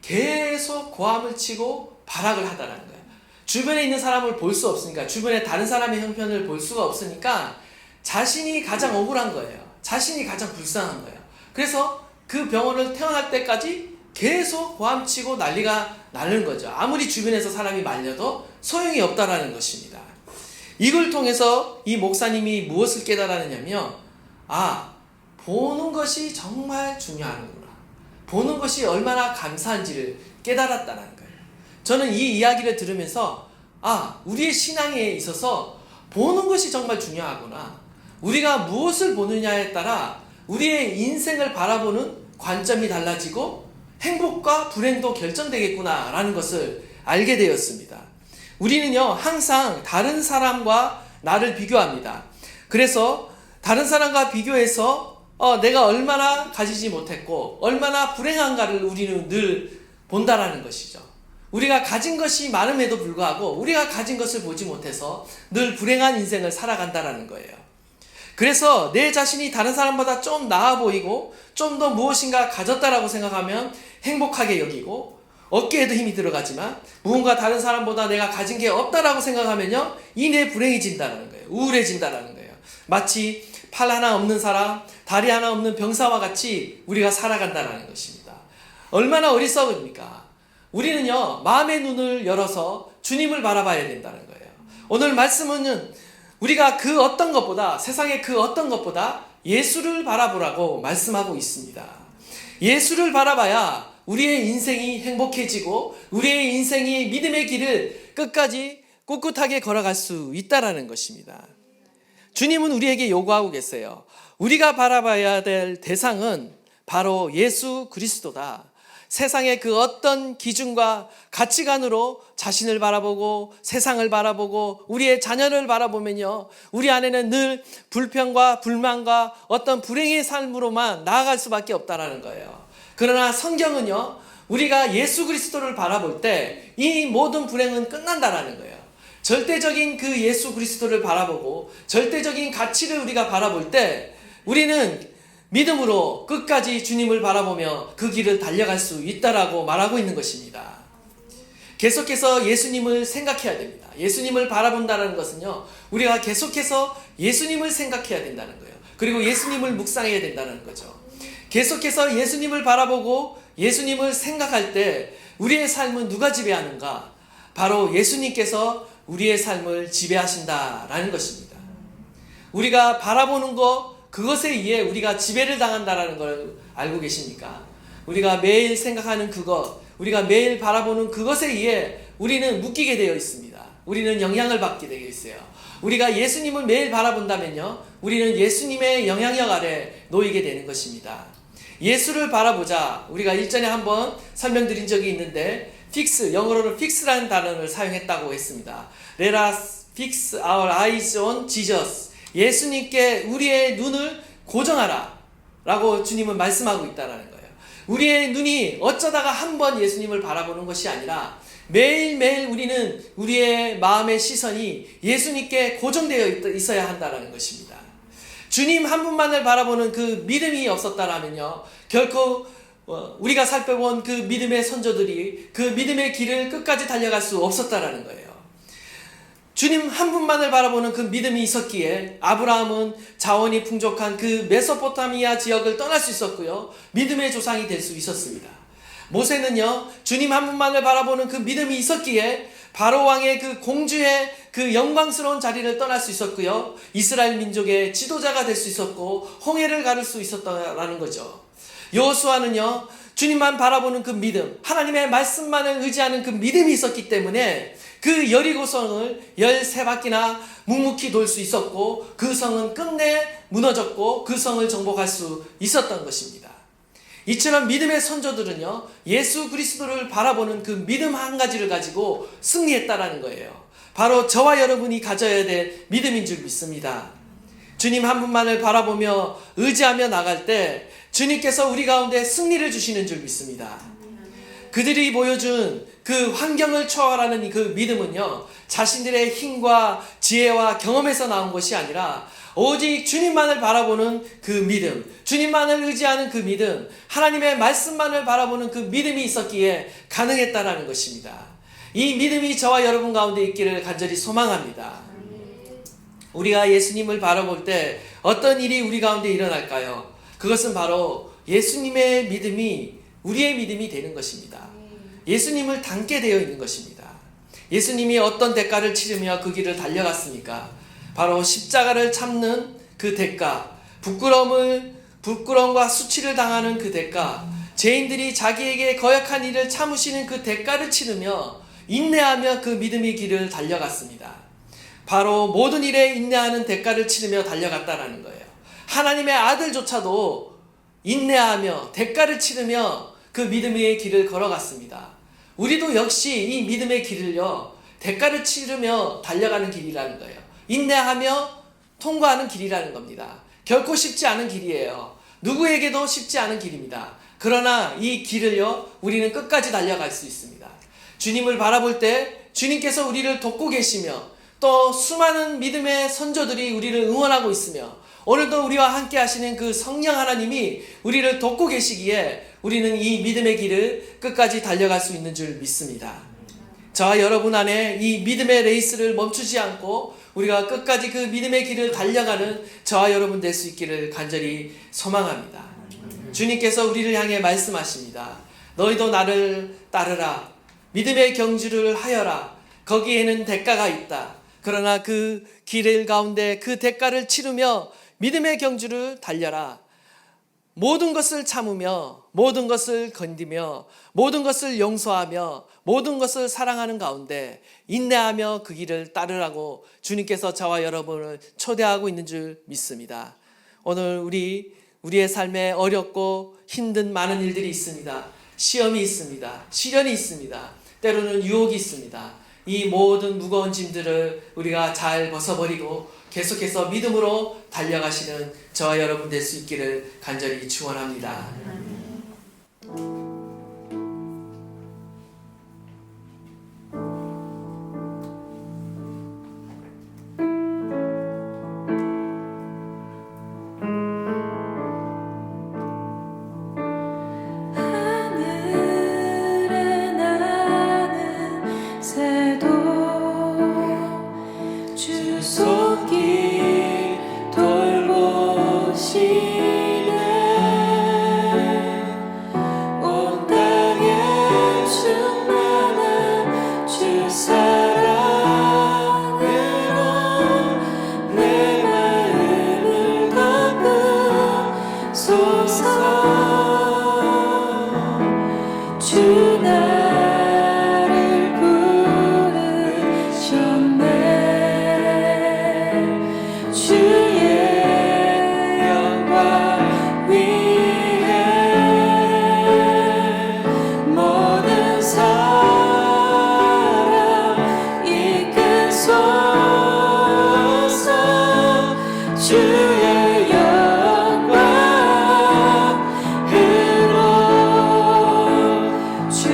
계속 고함을 치고 발악을 하다라는 거예요. 주변에 있는 사람을 볼 수 없으니까, 주변에 다른 사람의 형편을 볼 수가 없으니까 자신이 가장 억울한 거예요. 자신이 가장 불쌍한 거예요. 그래서 그 병원을 퇴원할 때까지 계속 고함치고 난리가 나는 거죠. 아무리 주변에서 사람이 말려도 소용이 없다라는 것입니다. 이걸 통해서 이 목사님이 무엇을 깨달았냐면, 보는 것이 정말 중요하는구나. 보는 것이 얼마나 감사한지를 깨달았다는 거예요. 저는 이 이야기를 들으면서 우리의 신앙에 있어서 보는 것이 정말 중요하구나. 우리가 무엇을 보느냐에 따라 우리의 인생을 바라보는 관점이 달라지고 행복과 불행도 결정되겠구나 라는 것을 알게 되었습니다. 우리는요 항상 다른 사람과 나를 비교합니다. 그래서 다른 사람과 비교해서 내가 얼마나 가지지 못했고 얼마나 불행한가를 우리는 늘 본다라는 것이죠. 우리가 가진 것이 많음에도 불구하고 우리가 가진 것을 보지 못해서 늘 불행한 인생을 살아간다라는 거예요. 그래서 내 자신이 다른 사람보다 좀 나아 보이고 좀 더 무엇인가 가졌다라고 생각하면 행복하게 여기고 어깨에도 힘이 들어가지만 무언가 다른 사람보다 내가 가진 게 없다라고 생각하면요 이내 불행해진다는 거예요. 우울해진다는 거예요. 마치 팔 하나 없는 사람, 다리 하나 없는 병사와 같이 우리가 살아간다는 것입니다. 얼마나 어리석습니까? 우리는요 마음의 눈을 열어서 주님을 바라봐야 된다는 거예요. 오늘 말씀은 우리가 그 어떤 것보다, 세상의 그 어떤 것보다 예수를 바라보라고 말씀하고 있습니다. 예수를 바라봐야 우리의 인생이 행복해지고 우리의 인생이 믿음의 길을 끝까지 꿋꿋하게 걸어갈 수 있다라는 것입니다. 주님은 우리에게 요구하고 계세요. 우리가 바라봐야 될 대상은 바로 예수 그리스도다. 세상의 그 어떤 기준과 가치관으로 자신을 바라보고 세상을 바라보고 우리의 자녀를 바라보면요 우리 안에는 늘 불평과 불만과 어떤 불행의 삶으로만 나아갈 수밖에 없다라는 거예요. 그러나 성경은요 우리가 예수 그리스도를 바라볼 때 이 모든 불행은 끝난다라는 거예요. 절대적인 그 예수 그리스도를 바라보고 절대적인 가치를 우리가 바라볼 때 우리는 믿음으로 끝까지 주님을 바라보며 그 길을 달려갈 수 있다라고 말하고 있는 것입니다. 계속해서 예수님을 생각해야 됩니다. 예수님을 바라본다는 것은요 우리가 계속해서 예수님을 생각해야 된다는 거예요. 그리고 예수님을 묵상해야 된다는 거죠. 계속해서 예수님을 바라보고 예수님을 생각할 때 우리의 삶은 누가 지배하는가? 바로 예수님께서 우리의 삶을 지배하신다라는 것입니다. 우리가 바라보는 것 그것에 의해 우리가 지배를 당한다라는 걸 알고 계십니까? 우리가 매일 생각하는 그것, 우리가 매일 바라보는 그것에 의해 우리는 묶이게 되어 있습니다. 우리는 영향을 받게 되어 있어요. 우리가 예수님을 매일 바라본다면요 우리는 예수님의 영향력 아래 놓이게 되는 것입니다. 예수를 바라보자. 우리가 일전에 한번 설명드린 적이 있는데 fix, 영어로는 fix라는 단어를 사용했다고 했습니다. Let us fix our eyes on Jesus. 예수님께 우리의 눈을 고정하라 라고 주님은 말씀하고 있다는 거예요. 우리의 눈이 어쩌다가 한번 예수님을 바라보는 것이 아니라 매일매일 우리는 우리의 마음의 시선이 예수님께 고정되어 있어야 한다는 것입니다. 주님 한 분만을 바라보는 그 믿음이 없었다라면요 결코 우리가 살펴본 그 믿음의 선조들이 그 믿음의 길을 끝까지 달려갈 수 없었다라는 거예요. 주님 한 분만을 바라보는 그 믿음이 있었기에 아브라함은 자원이 풍족한 그 메소포타미아 지역을 떠날 수 있었고요 믿음의 조상이 될 수 있었습니다. 모세는요 주님 한 분만을 바라보는 그 믿음이 있었기에 바로 왕의 그 공주의 그 영광스러운 자리를 떠날 수 있었고요 이스라엘 민족의 지도자가 될 수 있었고 홍해를 가를 수 있었다라는 거죠. 여호수아는요 주님만 바라보는 그 믿음, 하나님의 말씀만을 의지하는 그 믿음이 있었기 때문에 그 여리고성을 13바퀴나 묵묵히 돌 수 있었고 그 성은 끝내 무너졌고 그 성을 정복할 수 있었던 것입니다. 이처럼 믿음의 선조들은요 예수 그리스도를 바라보는 그 믿음 한 가지를 가지고 승리했다라는 거예요. 바로 저와 여러분이 가져야 될 믿음인 줄 믿습니다. 주님 한 분만을 바라보며 의지하며 나갈 때 주님께서 우리 가운데 승리를 주시는 줄 믿습니다. 그들이 보여준 그 환경을 초월하는 그 믿음은요, 자신들의 힘과 지혜와 경험에서 나온 것이 아니라 오직 주님만을 바라보는 그 믿음, 주님만을 의지하는 그 믿음, 하나님의 말씀만을 바라보는 그 믿음이 있었기에 가능했다라는 것입니다. 이 믿음이 저와 여러분 가운데 있기를 간절히 소망합니다. 우리가 예수님을 바라볼 때 어떤 일이 우리 가운데 일어날까요? 그것은 바로 예수님의 믿음이 우리의 믿음이 되는 것입니다. 예수님을 닮게 되어 있는 것입니다. 예수님이 어떤 대가를 치르며 그 길을 달려갔습니까? 바로 십자가를 참는 그 대가, 부끄러움과 수치를 당하는 그 대가, 죄인들이 자기에게 거역한 일을 참으시는 그 대가를 치르며 인내하며 그 믿음의 길을 달려갔습니다. 바로 모든 일에 인내하는 대가를 치르며 달려갔다라는 거예요. 하나님의 아들조차도 인내하며 대가를 치르며 그 믿음의 길을 걸어갔습니다. 우리도 역시 이 믿음의 길을요, 대가를 치르며 달려가는 길이라는 거예요. 인내하며 통과하는 길이라는 겁니다. 결코 쉽지 않은 길이에요. 누구에게도 쉽지 않은 길입니다. 그러나 이 길을요, 우리는 끝까지 달려갈 수 있습니다. 주님을 바라볼 때 주님께서 우리를 돕고 계시며 또 수많은 믿음의 선조들이 우리를 응원하고 있으며 오늘도 우리와 함께 하시는 그 성령 하나님이 우리를 돕고 계시기에 우리는 이 믿음의 길을 끝까지 달려갈 수 있는 줄 믿습니다. 저와 여러분 안에 이 믿음의 레이스를 멈추지 않고 우리가 끝까지 그 믿음의 길을 달려가는 저와 여러분 될 수 있기를 간절히 소망합니다. 주님께서 우리를 향해 말씀하십니다. 너희도 나를 따르라. 믿음의 경주를 하여라. 거기에는 대가가 있다. 그러나 그 길 가운데 그 대가를 치르며 믿음의 경주를 달려라. 모든 것을 참으며 모든 것을 건디며 모든 것을 용서하며 모든 것을 사랑하는 가운데 인내하며 그 길을 따르라고 주님께서 저와 여러분을 초대하고 있는 줄 믿습니다. 오늘 우리의 삶에 어렵고 힘든 많은 일들이 있습니다. 시험이 있습니다. 시련이 있습니다. 때로는 유혹이 있습니다. 이 모든 무거운 짐들을 우리가 잘 벗어버리고 계속해서 믿음으로 달려가시는 저와 여러분 될 수 있기를 간절히 축원합니다. 하늘에 나는 새도 주 손길 돌보시네. 온 땅에 충만한 주 사랑으로 내 마음을 덮으소서. 주 나를 부르셨네. 주의 영광 위에 모든 사람 이끄소서. 주의 영광으로 주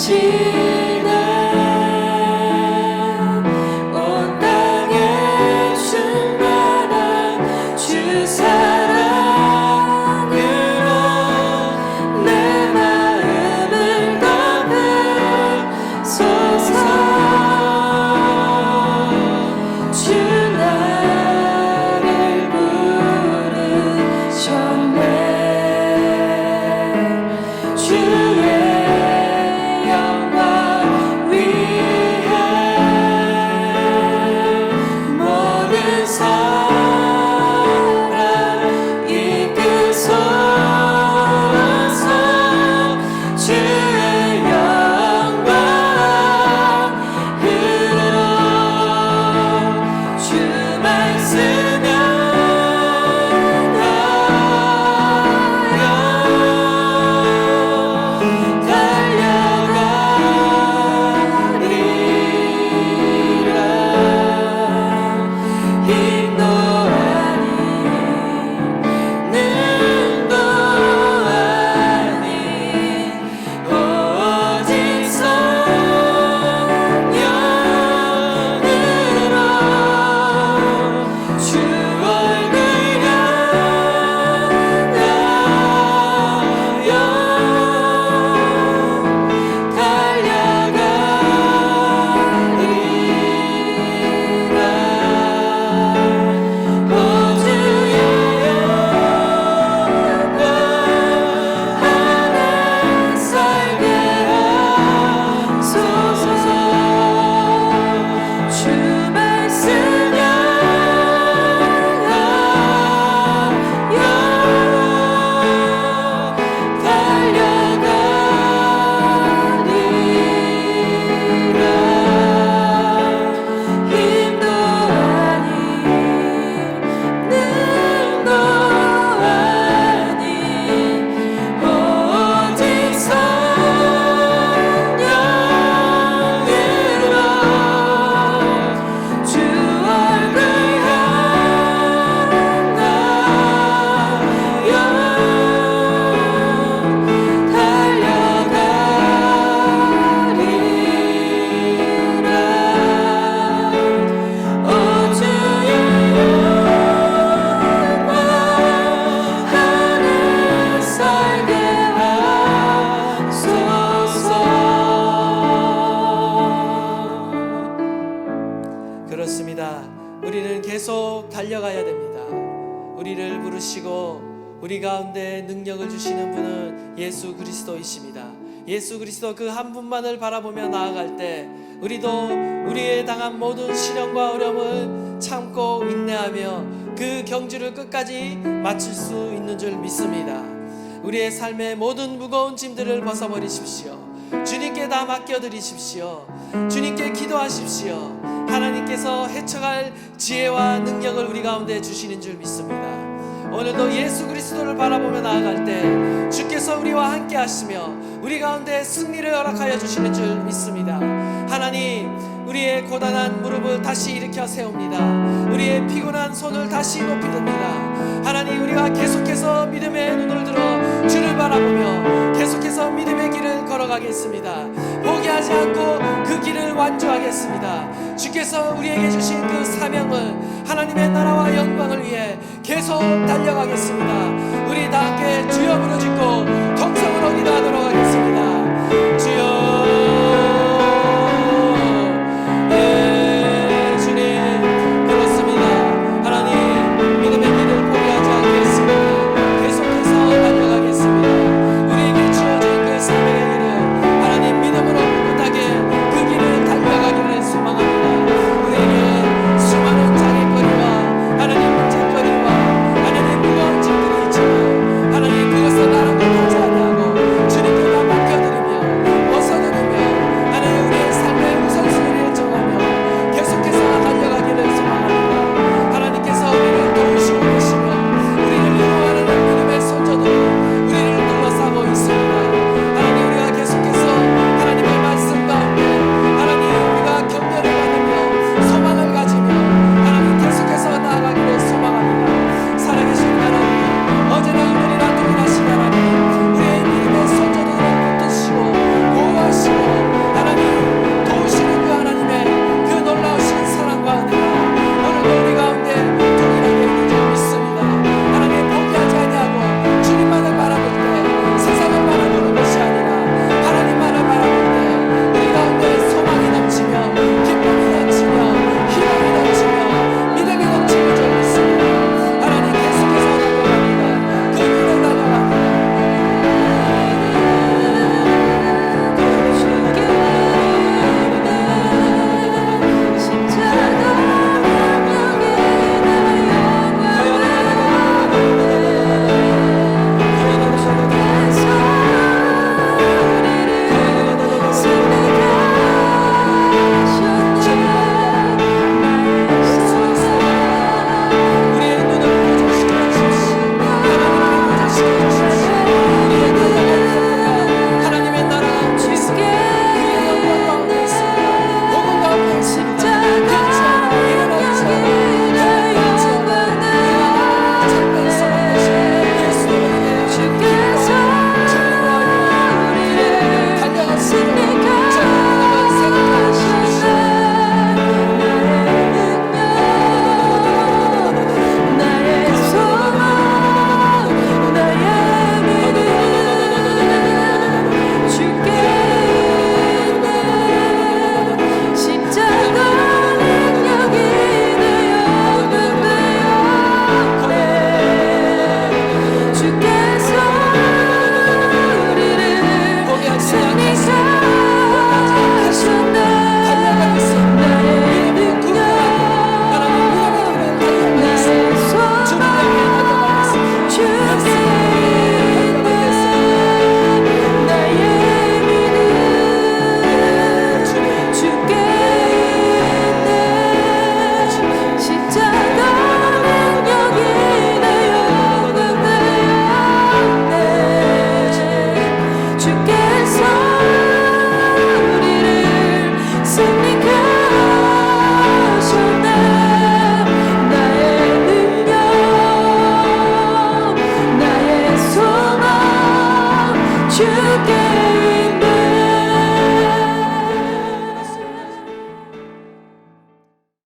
하시네. 온 땅에 충만한 주 사랑으로 내 마음을 덮으소서. 주 나를 부르셨네. 주의 영광 위에 모든 사람 이끄소서. 주의 영광으로 주 말씀 힘도 아닌 능도 아닌 오직 성령으로 주 얼굴 향하여 그렇습니다. 우리는 계속 달려가야 됩니다. 우리를 부르시고 우리 가운데 능력을 주시는 분은 예수 그리스도이십니다. 예수 그리스도 그 한 분만을 바라보며 나아갈 때 우리도 우리의 당한 모든 시련과 어려움을 참고 인내하며 그 경주를 끝까지 마칠 수 있는 줄 믿습니다. 우리의 삶의 모든 무거운 짐들을 벗어버리십시오. 주님께 다 맡겨드리십시오. 주님께 기도하십시오. 하나님께서 헤쳐갈 지혜와 능력을 우리 가운데 주시는 줄 믿습니다. 오늘도 예수 그리스도를 바라보며 나아갈 때 주께서 우리와 함께 하시며 우리 가운데 승리를 허락하여 주시는 줄 믿습니다. 하나님, 우리의 고단한 무릎을 다시 일으켜 세웁니다. 우리의 피곤한 손을 다시 높이 듭니다. 하나님, 우리가 계속해서 믿음의 눈을 들어 주를 바라보며 계속해서 믿음의 길을 걸어가겠습니다. 포기하지 않고 그 길을 완주하겠습니다. 주께서 우리에게 주신 그 사명을, 하나님의 나라와 영광을 위해 계속 달려가겠습니다. 우리 다 함께 주여 부르짖고 동성으로 기도하도록 하겠습니다.